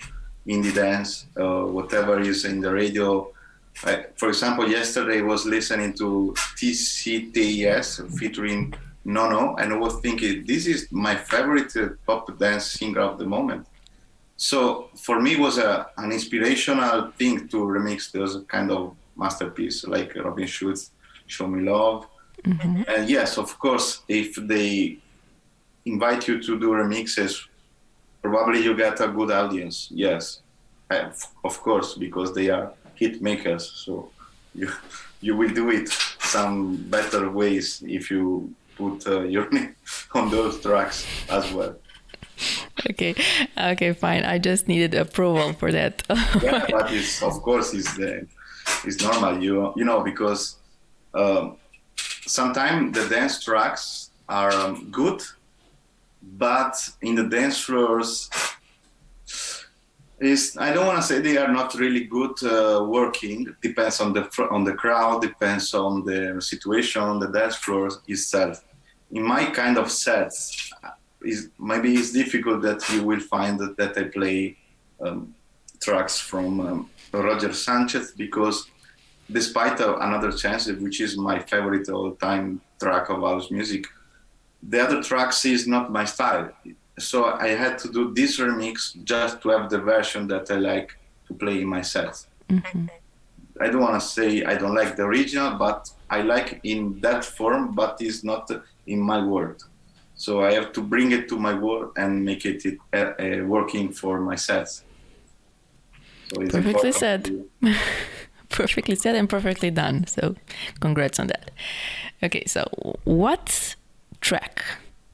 indie dance, whatever is in the radio. For example, yesterday I was listening to TCTS featuring Nono, and I was thinking, this is my favorite pop dance singer of the moment. So for me, it was an inspirational thing to remix those kind of masterpiece like Robin Schulz, Show Me Love. And yes, of course, if they invite you to do remixes, probably you get a good audience. Yes, of course, because they are hit makers. So you will do it some better ways if you put your name on those tracks as well. Okay, fine. I just needed approval for that. Yeah, but it's normal, you know, because sometimes the dance tracks are good, but in the dance floors, I don't want to say they are not really good working. Depends on the crowd, depends on the situation on the dance floor itself. In my kind of sets, maybe it's difficult that you will find that I play tracks from Roger Sanches, because despite Another Chance, which is my favorite all-time track of house music, the other tracks is not my style. So I had to do this remix just to have the version that I like to play in my sets. I don't want to say I don't like the original, but I like in that form, but it's not in my world. So I have to bring it to my world and make it working for my sets. So it's perfectly said. Perfectly said and perfectly done. So congrats on that. Okay, so what track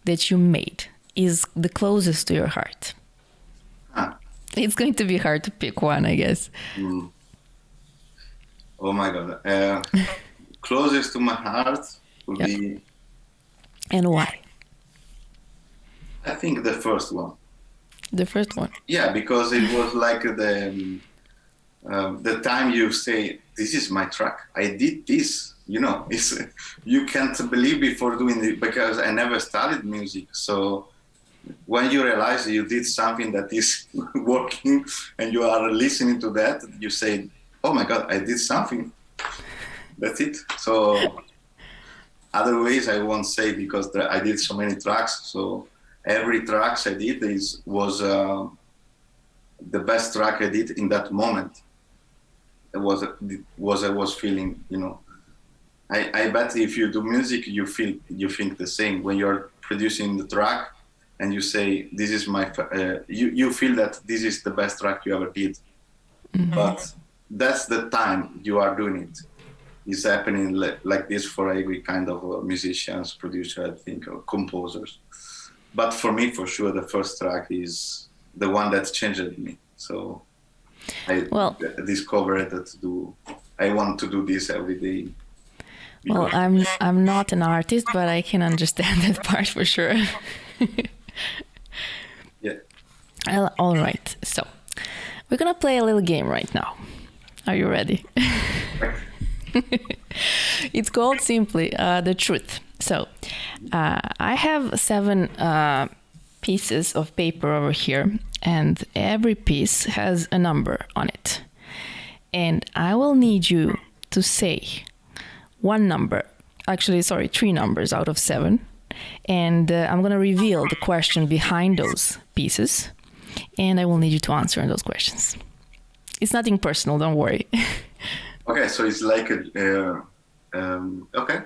that you made is the closest to your heart? It's going to be hard to pick one, I guess. Oh my God. Closest to my heart would be... And why? I think the first one. The first one. Yeah, because it was like the time you say, this is my track. I did this. It's you can't believe before doing it, because I never studied music. So when you realize you did something that is working and you are listening to that, you say, oh my God, I did something. That's it. So other ways I won't say, because I did so many tracks. So every tracks I did was the best track I did in that moment. It was I was feeling, I bet if you do music, you think the same when you're producing the track, and you say, this is my, you feel that this is the best track you ever did. Mm-hmm. But that's the time you are doing it. It's happening like this for every kind of musicians, producer, I think, or composers. But for me, for sure, the first track is the one that changed me. So I discovered that I want to do this every day. Well, I'm not an artist, but I can understand that part for sure. Yeah. All right. So we're gonna play a little game right now. Are you ready? It's called simply The Truth. So I have 7 pieces of paper over here, and every piece has a number on it. And I will need you to say 1 number, actually, sorry, 3 numbers out of 7. And I'm going to reveal the question behind those pieces. And I will need you to answer those questions. It's nothing personal, don't worry. Okay, so it's like okay.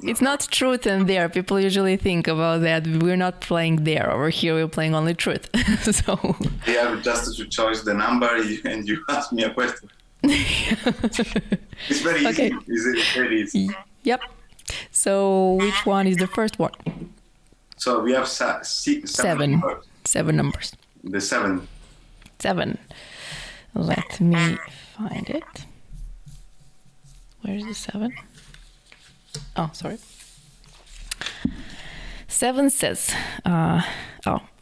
It's not truth and dare. People usually think about that. We're not playing dare. Over here, we're playing only truth. So yeah, just to choose the number and you ask me a question. It's very easy. It's very easy. Yep. So which one is the first one? So we have 7 numbers. 7 numbers. The 7. 7. Let me find it. Where's the 7? Oh, sorry. 7 says,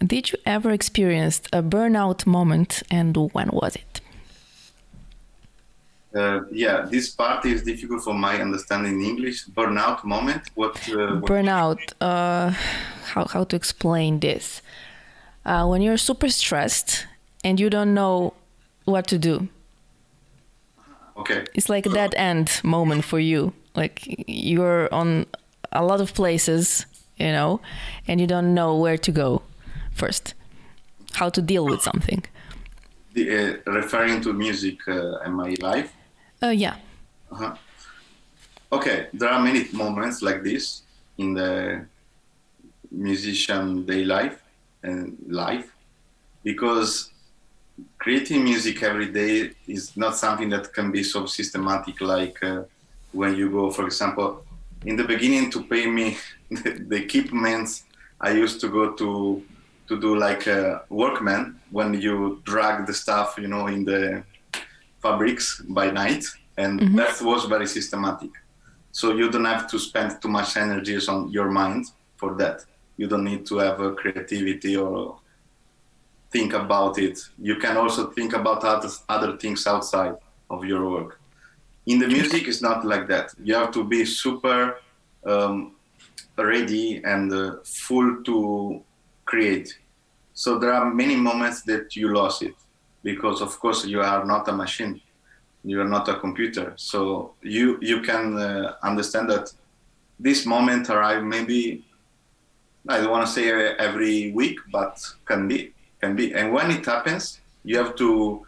did you ever experience a burnout moment, and when was it? Yeah, this part is difficult for my understanding in English. Burnout moment? What burnout, how to explain this? When you're super stressed and you don't know what to do. Okay. It's like a dead end moment for you. Like you're on a lot of places, and you don't know where to go first, how to deal with something. Referring to music in my life? Yeah. Uh-huh. Okay, there are many moments like this in the musician day life and life, because creating music every day is not something that can be so systematic, like when you go, for example, in the beginning to pay me the equipment, I used to go to do like a workman when you drag the stuff, in the fabrics by night, and mm-hmm. That was very systematic. So you don't have to spend too much energy on your mind for that. You don't need to have a creativity or think about it. You can also think about other things outside of your work. In the music, it's not like that. You have to be super ready and full to create. So there are many moments that you lost it, because of course you are not a machine. You are not a computer. So you can understand that this moment arrive maybe, I don't want to say every week, but can be. And when it happens, you have to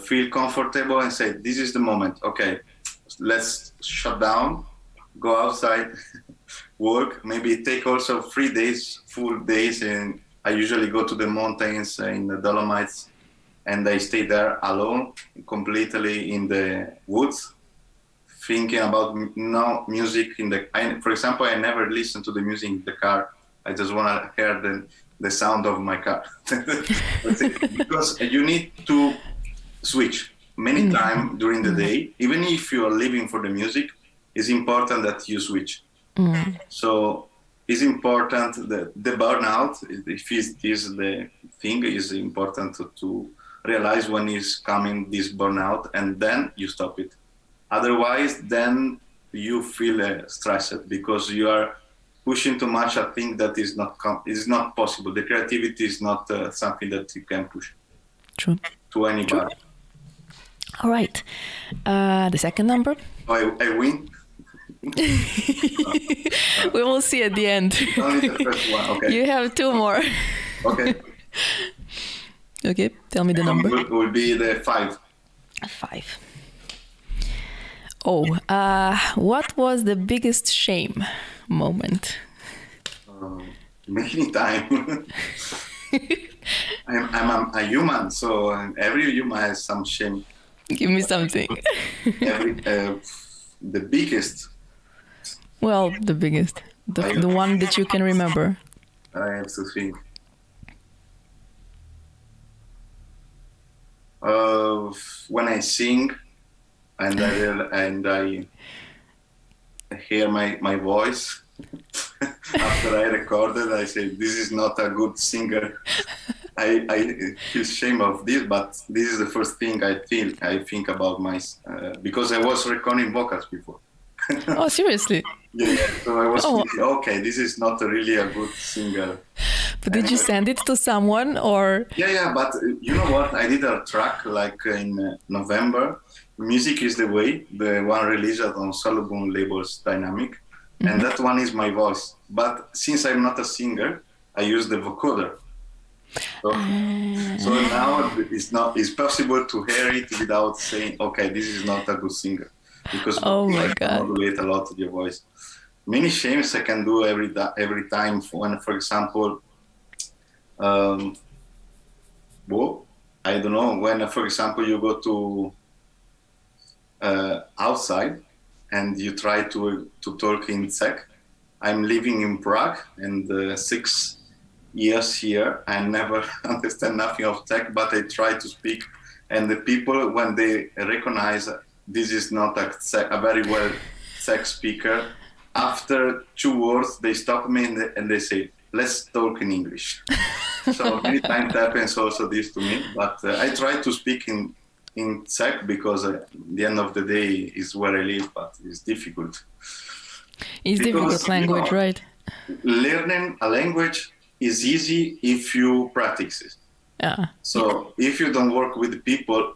feel comfortable and say, this is the moment. Okay, let's shut down, go outside, work, maybe take also 3 days, full days. And I usually go to the mountains in the Dolomites, and I stay there alone, completely in the woods, thinking about music for example, I never listen to the music in the car. I just want to hear the sound of my car. Because you need to switch many times during the day. Even if you are living for the music, it's important that you switch. So it's important that the burnout, if it is the thing, is important to realize when is coming this burnout, and then you stop it. Otherwise, then you feel stressed because you are pushing too much. I think that is not possible. The creativity is not something that you can push. True. To anybody. True. All right. The second number. I win. We will see at the end. Only the first one. Okay. You have two more. Okay. Okay. Tell me the number. Will be the 5. 5. Oh, what was the biggest shame moment? Many time. I'm a human, so every human has some shame. Give me something. The biggest. Well, the biggest. The one that you can remember. I have to think. When I sing and I hear my voice after I recorded, I say, this is not a good singer. I feel shame of this, but this is the first thing I think about because I was recording vocals before. Oh, seriously? Yeah, so I was thinking, okay, this is not really a good singer. But did you send it to someone or? Yeah, but you know what? I did a track like in November. Music is the Way, the one released on Solomun labels Diynamic. Mm-hmm. And that one is my voice. But since I'm not a singer, I use the vocoder. So now it's possible to hear it without saying, okay, this is not a good singer. Because my God, modulate a lot of your voice. Many shames I can do every time when, for example, I don't know, when, for example, you go to outside and you try to talk in Czech. I'm living in Prague and 6 years here. I never understand nothing of Czech, but I try to speak. And the people, when they recognize this is not a very well Czech speaker, after 2 words, they stop me and they say, let's talk in English. So many times happens also this to me, but I try to speak in Czech because at the end of the day is where I live, but it's difficult. It's difficult language, right? Learning a language is easy if you practice it. Yeah. So if you don't work with people,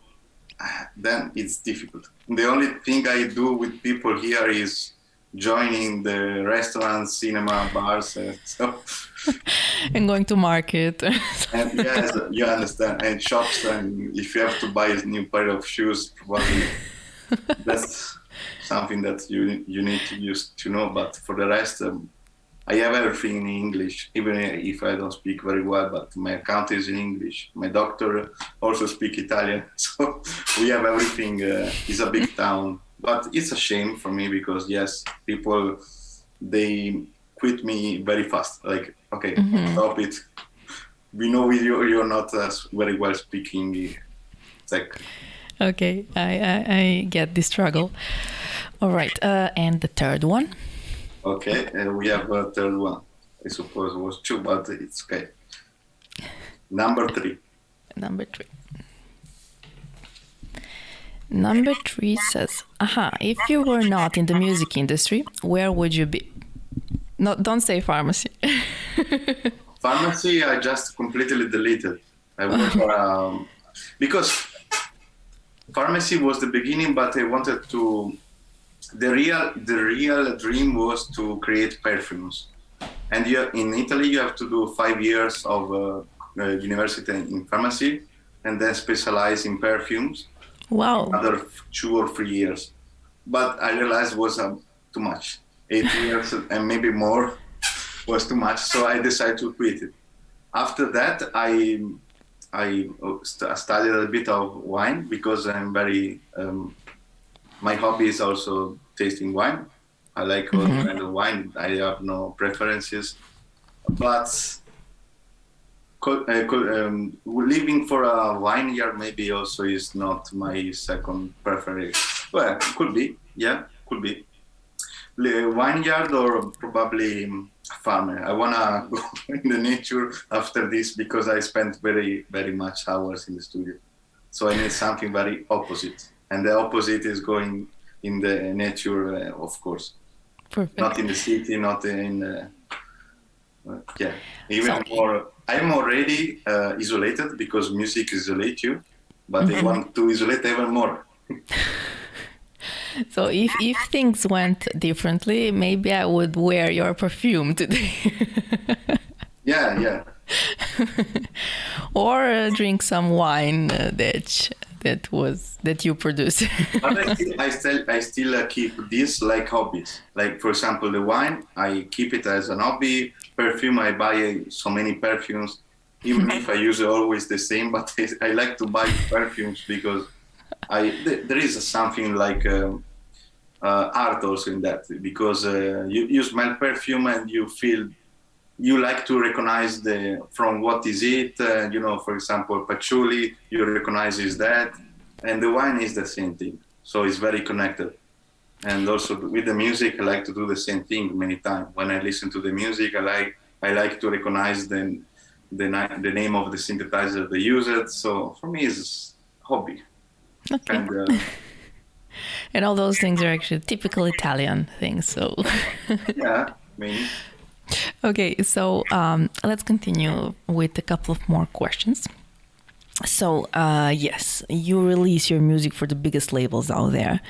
then it's difficult. The only thing I do with people here is joining the restaurants, cinema, bars, and going to market. And yes, you understand. And shops, and if you have to buy a new pair of shoes, probably that's something that you need to use to know. But for the rest, I have everything in English, even if I don't speak very well, but my account is in English. My doctor also speaks Italian, so we have everything. It's a big town, but it's a shame for me because, yes, people, they quit me very fast. Like, okay, stop it. We know you're not very well speaking Czech. Okay, I get the struggle. All right, and the third one? Okay, and we have a third one. I suppose it was 2, but it's okay. Number 3. Number 3 says, if you were not in the music industry, where would you be? No, don't say pharmacy. Pharmacy, I just completely deleted. I worked for, because pharmacy was the beginning, but I wanted to. The real dream was to create perfumes, and in Italy you have to do 5 years of university in pharmacy, and then specialize in perfumes. Wow. Another 2 or 3 years, but I realized it was too much. 8 years and maybe more was too much, so I decided to quit it. After that, I studied a bit of wine because I'm very. My hobby is also tasting wine. I like all kind of wine. I have no preferences, but living for a vineyard maybe also is not my second preference. Well, could be, yeah, could be. Vineyard or probably farmer. I wanna go in the nature after this because I spent very, very much hours in the studio. So I need something very opposite, and the opposite is going in the nature, of course. Perfect. Not in the city, not in. Even more. I'm already isolated because music isolates you, but I want to isolate even more. So if things went differently, maybe I would wear your perfume today. Yeah. Or drink some wine that you produce. But I still keep this like hobbies. Like for example, the wine, I keep it as an hobby. Perfume, I buy so many perfumes, even if I use always the same. But I like to buy perfumes because there is something like art also in that, because you smell perfume and you like to recognize from what is it. For example, patchouli, you recognize is that, and the wine is the same thing. So it's very connected. And also with the music, I like to do the same thing many times. When I listen to the music, I like to recognize the name of the synthesizer they use it. So for me, it's hobby. Okay. And all those things are actually typical Italian things. So yeah, maybe. Okay, so let's continue with a couple of more questions. So yes, you release your music for the biggest labels out there,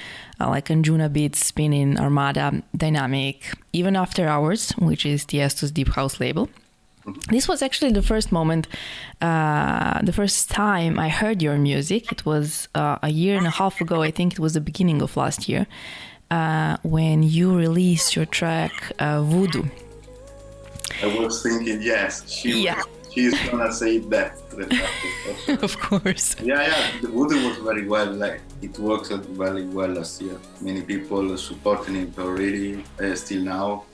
like Anjunabeats, Spinnin, Armada, Diynamic, even After Hours, which is Tiesto's deep house label. This was actually the first time I heard your music. It was a year and a half ago. I think it was the beginning of last year, when you released your track Voodoo. I was thinking, yes, she's gonna say that. Of course. Yeah. The Voodoo was very well. Like it works out very well last year. Many people supporting it already, still now.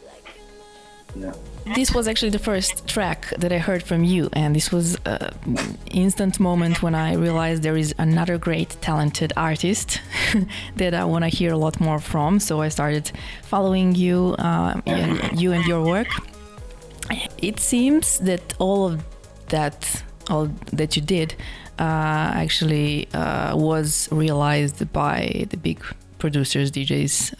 Yeah. This was actually the first track that I heard from you, and this was an instant moment when I realized there is another great, talented artist that I want to hear a lot more from. So I started following you, you and your work. It seems that all that you did actually was realized by the big producers, DJs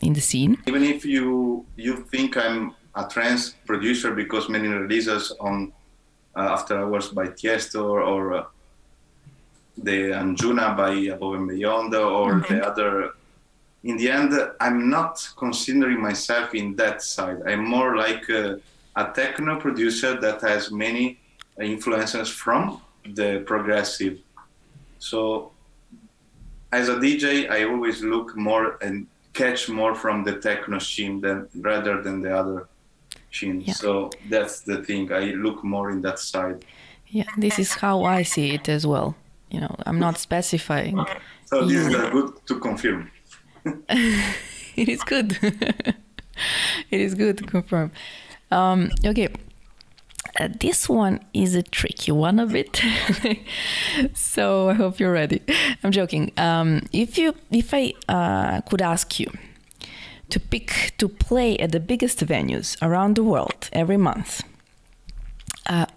in the scene. Even if you think I'm a trance producer, because many releases on After Hours by Tiesto or the Anjuna by Above and Beyond or the other, in the end, I'm not considering myself in that side. I'm more like a techno producer that has many influences from the progressive. So as a DJ, I always look more and catch more from the techno scene rather than the other scene. Yeah. So that's the thing. I look more in that side. Yeah, this is how I see it as well. I'm not specifying. So this is good to confirm. It is good. It is good to confirm. Okay. This one is a tricky one a bit. So I hope you're ready. I'm joking. If I could ask you to pick to play at the biggest venues around the world every month,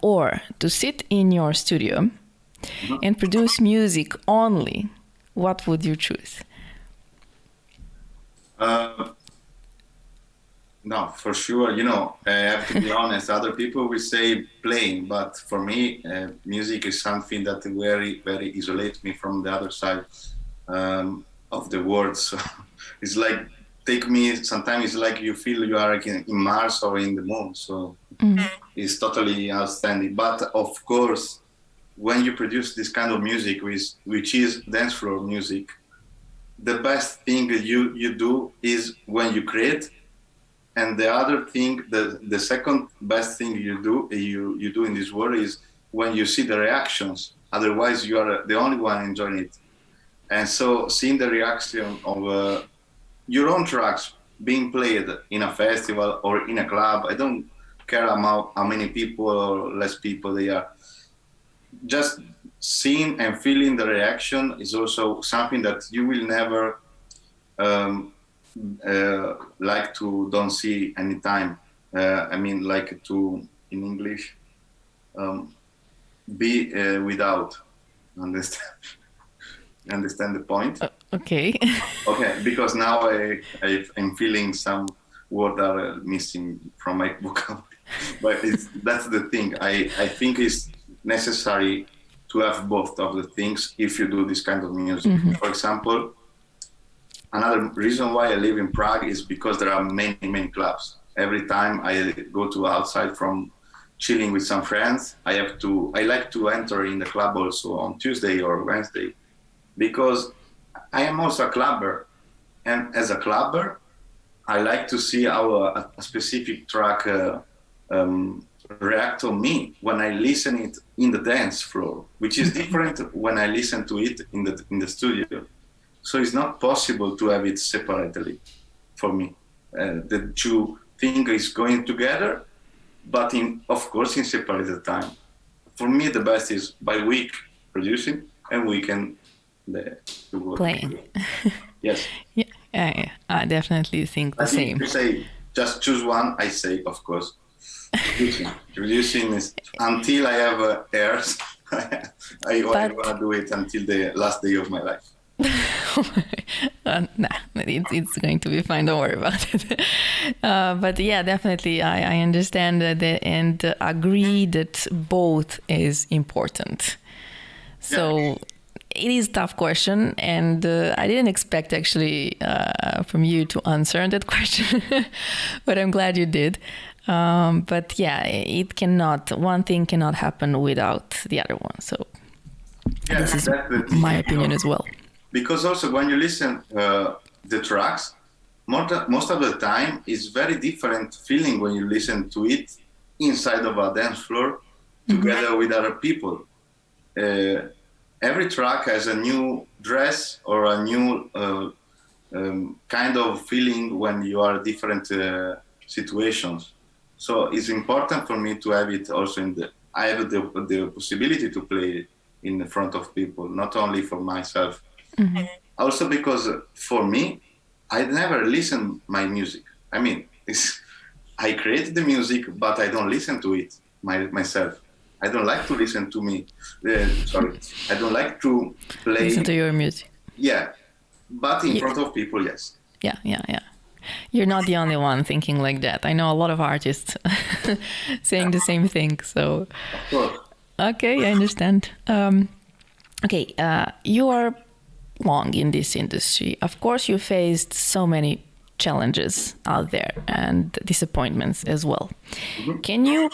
or to sit in your studio and produce music only, what would you choose? No, for sure. I have to be honest. Other people will say playing, but for me, music is something that very, very isolates me from the other side of the world. So it's like sometimes it's like you feel you are in Mars or in the moon. So it's totally outstanding. But of course, when you produce this kind of music, which is dance floor music, the best thing you do is when you create. And the other thing, the second best thing you do in this world is when you see the reactions. Otherwise, you are the only one enjoying it. And so seeing the reaction of your own tracks being played in a festival or in a club, I don't care about how many people or less people they are. Just seeing and feeling the reaction is also something that you will never like to don't see anytime. I mean, like to in English, be without. Understand? Understand the point? Okay. Okay, because now I'm feeling some words are missing from my vocabulary. But that's the thing. I think it's necessary to have both of the things if you do this kind of music. Mm-hmm. For example, another reason why I live in Prague is because there are many, many clubs. Every time I go to outside from chilling with some friends, I like to enter in the club also on Tuesday or Wednesday, because I am also a clubber. And as a clubber, I like to see how a specific track react on me when I listen it in the dance floor, which is different when I listen to it in the studio. So it's not possible to have it separately for me. The two things is going together, but of course in separated time. For me, the best is by week producing and weekend playing. Yes. Yeah, I definitely think the same. If you say just choose one, I say of course producing is until I have heirs. I want to do it until the last day of my life. It's going to be fine. Don't worry about it. But yeah, definitely, I understand that and agree that both is important. So yeah. It is a tough question, and I didn't expect actually from you to answer that question, but I'm glad you did. But yeah, one thing cannot happen without the other one. So yeah, this is my opinion as well. Because also when you listen the tracks, most of the time it's very different feeling when you listen to it inside of a dance floor together with other people. Every track has a new dress or a new kind of feeling when you are in different situations. So it's important for me to have it also I have the possibility to play in front of people, not only for myself. Mm-hmm. Also because for me, I never listen my music. I mean, I create the music, but I don't listen to it myself. I don't like to listen to me. I don't like to play. Listen to your music. Yeah, but in front of people, yes. Yeah. You're not the only one thinking like that. I know a lot of artists saying the same thing. So, of course. Okay, I understand. You are long in this industry. Of course, you faced so many challenges out there and disappointments as well. Mm-hmm. Can you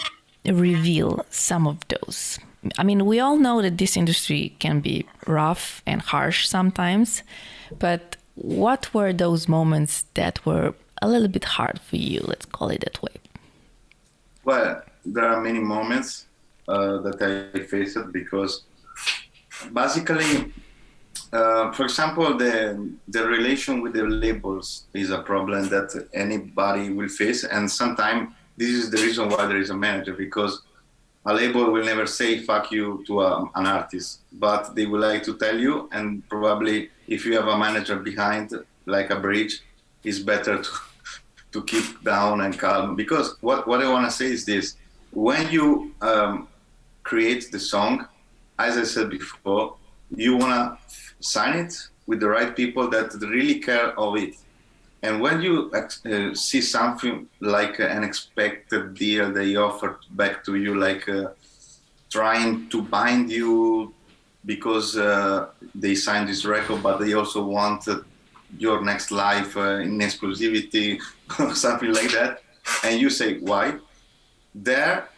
reveal some of those? I mean, we all know that this industry can be rough and harsh sometimes, but what were those moments that were a little bit hard for you? Let's call it that way. Well, there are many moments that I faced because basically, for example, the relation with the labels is a problem that anybody will face, and sometimes this is the reason why there is a manager, because a label will never say fuck you to an artist, but they would like to tell you, and probably if you have a manager behind, like a bridge, it's better to keep down and calm. Because what I want to say is this: when you create the song, as I said before, you want to sign it with the right people that really care of it. And when you see something like an unexpected deal they offered back to you, like trying to bind you because they signed this record, but they also want your next life in exclusivity or something like that, and you say, why? There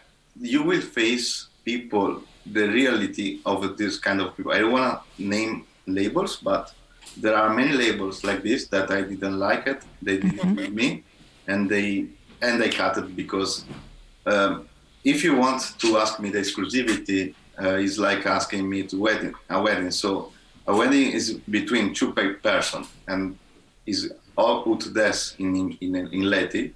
you will face people, the reality of this kind of people. I don't want to name labels, but there are many labels like this that I didn't like it. They didn't with me, and I cut it because if you want to ask me the exclusivity, it's like asking me to a wedding. So a wedding is between two persons and is all ut des in Latin.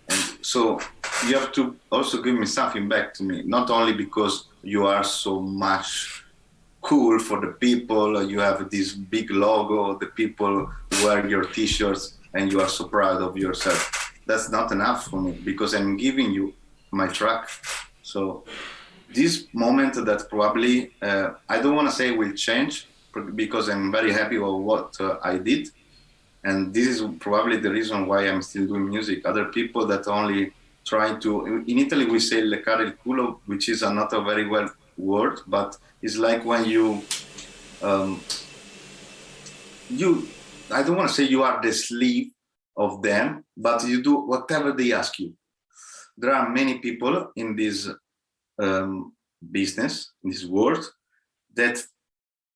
And so you have to also give me something back to me, not only because you are so much cool for the people, you have this big logo, the people wear your t-shirts and you are so proud of yourself. that's not enough for me because I'm giving you my track. So this moment that probably I don't want to say will change because I'm very happy with what I did, and this is probably the reason why I'm still doing music. Other people that only try to, in Italy we say leccare il culo, which is not a very well word, but it's like when you I don't want to say you are the slave of them, but you do whatever they ask you. There are many people in this business, in this world, that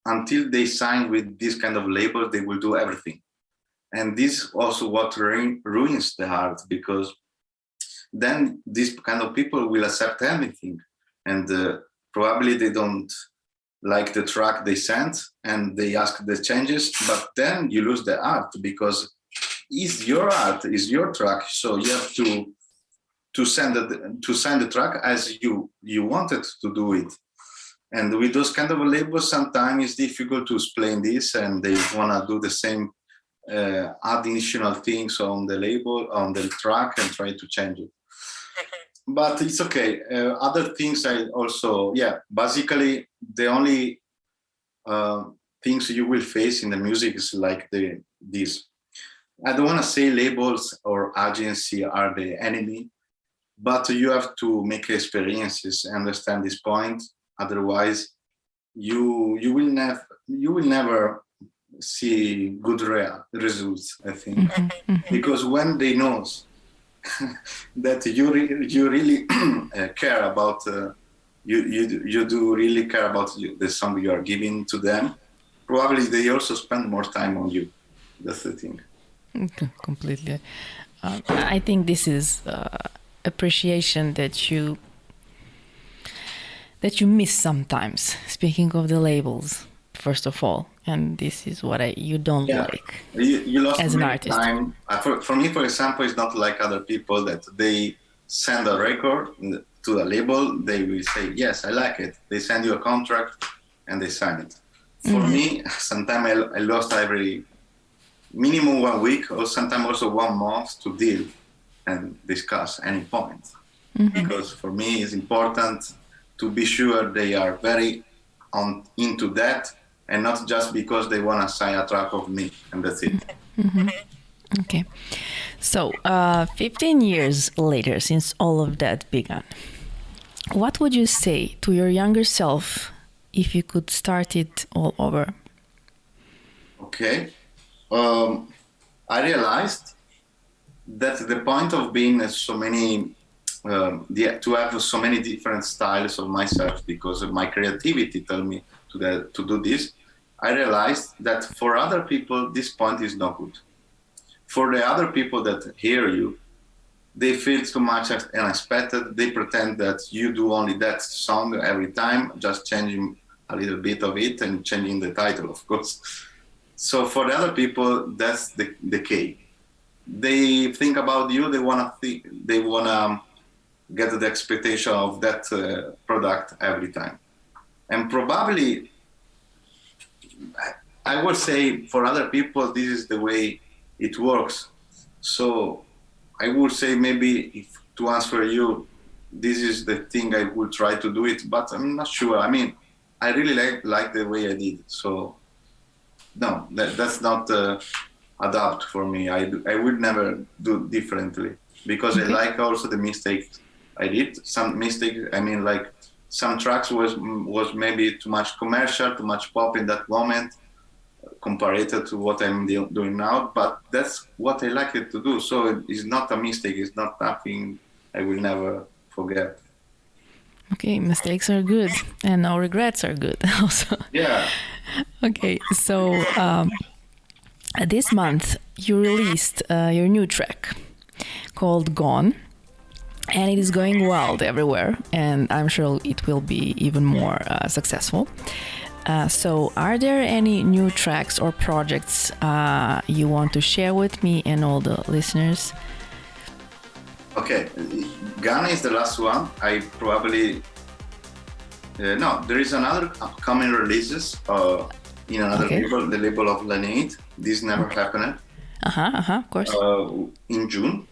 until they sign with this kind of label, they will do everything. And this also what ruins the art, because then these kind of people will accept anything. And probably they don't like the track they sent and they ask the changes, but then you lose the art because it's your art, it's your track. So you have to send the track as you wanted to do it. And with those kind of labels, sometimes it's difficult to explain this, and they want to do the same additional things on the label, on the track, and try to change it. But it's okay. Other things I also, basically the only things you will face in the music is like this. I don't want to say labels or agency are the enemy, but you have to make experiences, understand this point. Otherwise, you will never see good results, I think, because when they know that you really care about you do really care about the song you are giving to them, probably they also spend more time on you. That's the thing. Completely. I think this is appreciation that you miss sometimes. Speaking of the labels, first of all, and this is what you don't like. You lost as an artist. Time. For me, for example, it's not like other people that they send a record to a label. They will say, yes, I like it. They send you a contract and they sign it. For me, sometimes I lost every minimum 1 week or sometimes also 1 month to deal and discuss any point. Because for me, it's important to be sure they are very into that, and not just because they want to sign a track of me, and that's it. Okay. So, 15 years later, since all of that began, what would you say to your younger self if you could start it all over? Okay. I realized that the point of being so many, to have so many different styles of myself, because of my creativity tell me to do this, I realized that for other people, this point is not good. For the other people that hear you, they feel too much unexpected. They pretend that you do only that song every time, just changing a little bit of it and changing the title, of course. So for the other people, that's the key. They think about you. They wanna get the expectation of that product every time. And probably, I would say for other people, this is the way it works. So I would say maybe to answer you, this is the thing I would try to do it, but I'm not sure. I mean, I really like the way I did. So no, that's not adapt for me. I would never do differently because I like also the mistakes I did. Some mistakes, I mean, like some tracks was maybe too much commercial, too much pop in that moment compared to what I'm doing now, but that's what I like it to do. So it's not a mistake. It's not nothing I will never forget. Okay, mistakes are good and no regrets are good also. Yeah. Okay, so this month you released your new track called Gone, and it is going wild everywhere, and I'm sure it will be even more successful. So are there any new tracks or projects you want to share with me and all the listeners? Okay, Ghana is the last one. I probably no. There is another upcoming releases in another label, the label of Lanate. This never happened. Of course. In June,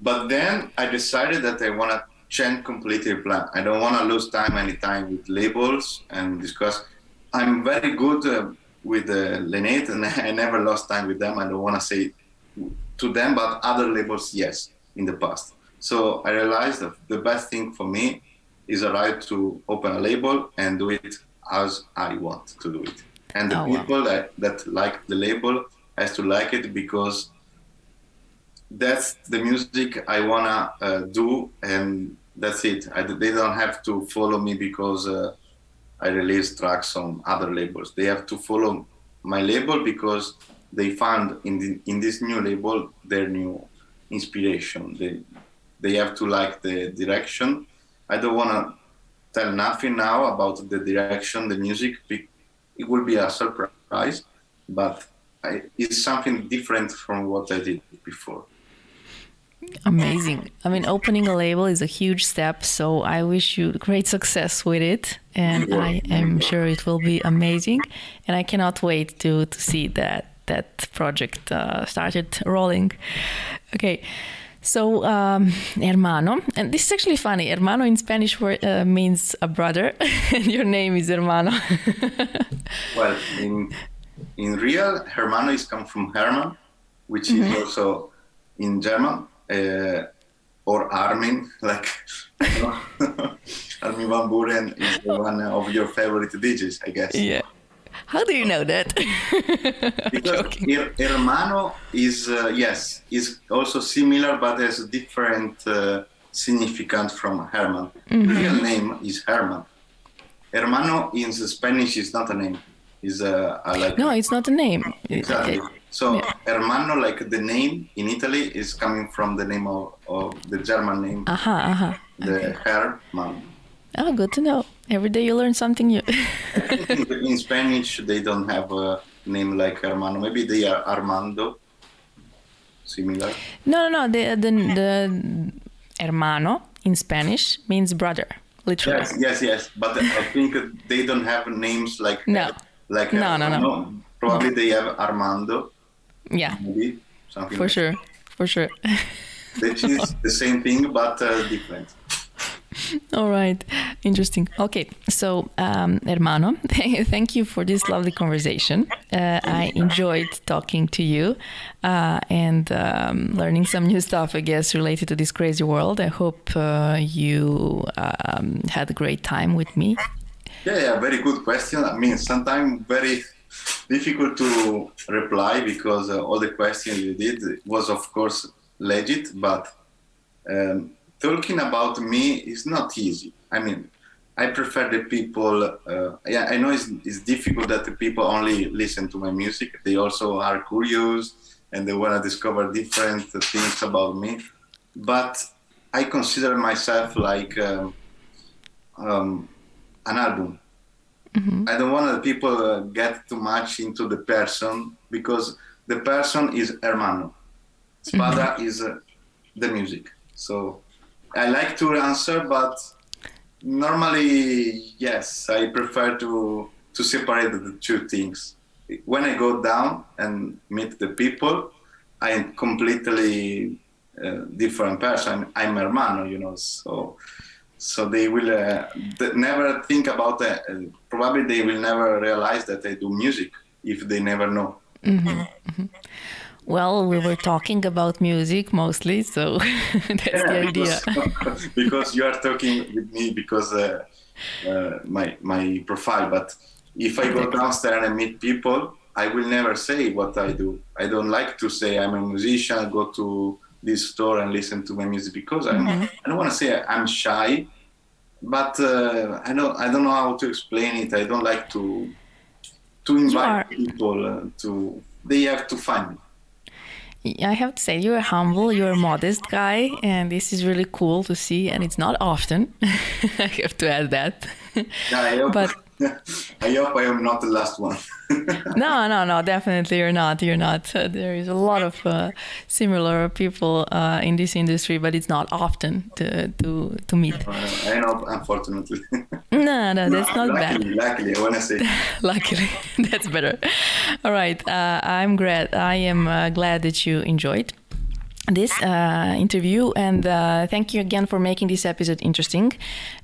But then I decided that I want to change completely plan. I don't want to lose any time with labels and discuss. I'm very good with Lynette, and I never lost time with them. I don't want to say to them, but other labels, yes, in the past. So I realized that the best thing for me is a right to open a label and do it as I want to do it. And the people that like the label has to like it because that's the music I wanna do, and that's it. They don't have to follow me because I release tracks on other labels. They have to follow my label because they found in this new label their new inspiration. They have to like the direction. I don't wanna tell nothing now about the direction, the music. It will be a surprise, but it's something different from what I did before. Amazing. I mean, opening a label is a huge step, so I wish you great success with it, and I am sure it will be amazing, and I cannot wait to see that project started rolling. Okay. So, hermano, and this is actually funny. Hermano in Spanish means a brother, and your name is Hermano. Well, in real, hermano is come from Herman, which is also in German, or Armin, like Armin van Buuren is one of your favorite DJs, I guess. Yeah. How do you know that? Because hermano is, yes, is also similar, but has a different significance from Herman. Real name is Herman. Hermano in Spanish is not a name. Is no, it's not a name. Exactly. Okay. So hermano, like the name in Italy, is coming from the name of the German name. The Herman. Oh, good to know. Every day you learn something new. In Spanish, they don't have a name like hermano. Maybe they are Armando. Similar. No. The hermano in Spanish means brother, literally. Yes. But I think they don't have names like no. Probably they have Armando. Yeah. Maybe something. For sure. Which is the same thing but different. All right. Interesting. Okay. So, hermano, thank you for this lovely conversation. I enjoyed talking to you and learning some new stuff, I guess, related to this crazy world. I hope you had a great time with me. Yeah, very good question. I mean, sometimes very difficult to reply because all the questions you did was, of course, legit, but talking about me is not easy. I mean, I prefer the people. I know it's difficult that the people only listen to my music. They also are curious and they want to discover different things about me. But I consider myself like an album. I don't want the people get too much into the person because the person is hermano. Spada is the music. So I like to answer, but normally, yes, I prefer to separate the two things. When I go down and meet the people, I am completely different person. I'm hermano, So they will never think about that. Probably they will never realize that I do music if they never know. Well, we were talking about music mostly, so that's the idea. Because you are talking with me because my profile. But if I go downstairs and meet people, I will never say what I do. I don't like to say I'm a musician, go to this store and listen to my music because I don't want to say I'm shy, but I don't know how to explain it. I don't like to invite people to. They have to find me. I have to say, you're humble, you're a modest guy, and this is really cool to see, and it's not often. I have to add that. Yeah, I hope I am not the last one. No, definitely you're not. There is a lot of similar people in this industry, but it's not often to meet. I know, unfortunately. No, that's not bad. Luckily, I want to say. Luckily, that's better. All right, I am glad that you enjoyed. this interview, and thank you again for making this episode interesting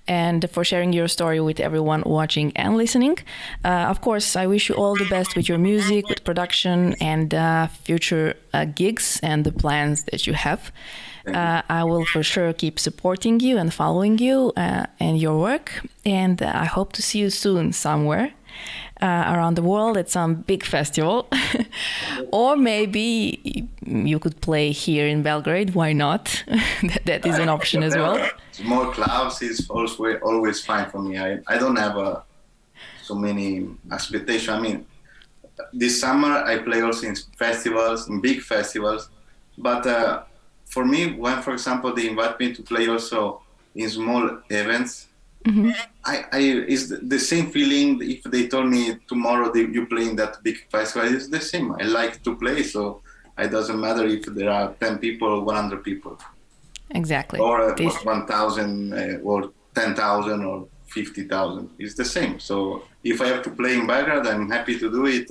and for sharing your story with everyone watching and listening. Of course, I wish you all the best with your music, with production, and future gigs and the plans that you have. I will for sure keep supporting you and following you and your work, and I hope to see you soon somewhere around the world at some big festival. Or maybe you could play here in Belgrade. Why not? That is an option as well. Small clubs is also always fine for me. I don't have so many expectations. I mean, this summer I play also in festivals, in big festivals. But for me, when, for example, they invite me to play also in small events, mm-hmm. It's the same feeling. If they told me tomorrow you play in that big festival, it's the same. I like to play, so it doesn't matter if there are 10 people or 100 people. Exactly. Or 1,000 or 10,000 or 50,000. It's the same. So if I have to play in Belgrade, I'm happy to do it,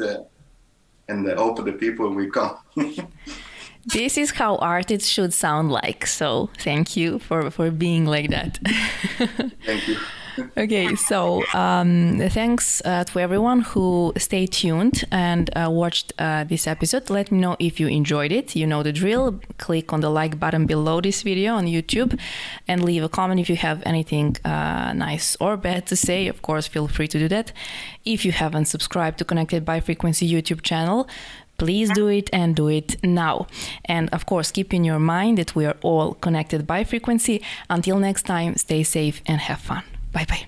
and I hope the people will come. This is how artists should sound like. So thank you for being like that. Thank you. Okay, so thanks to everyone who stayed tuned and watched this episode. Let me know if you enjoyed it. You know the drill. Click on the like button below this video on YouTube and leave a comment if you have anything nice or bad to say. Of course, feel free to do that. If you haven't subscribed to Connected by Frequency YouTube channel, please do it, and do it now. And of course, keep in your mind that we are all connected by frequency. Until next time, stay safe and have fun. Bye-bye.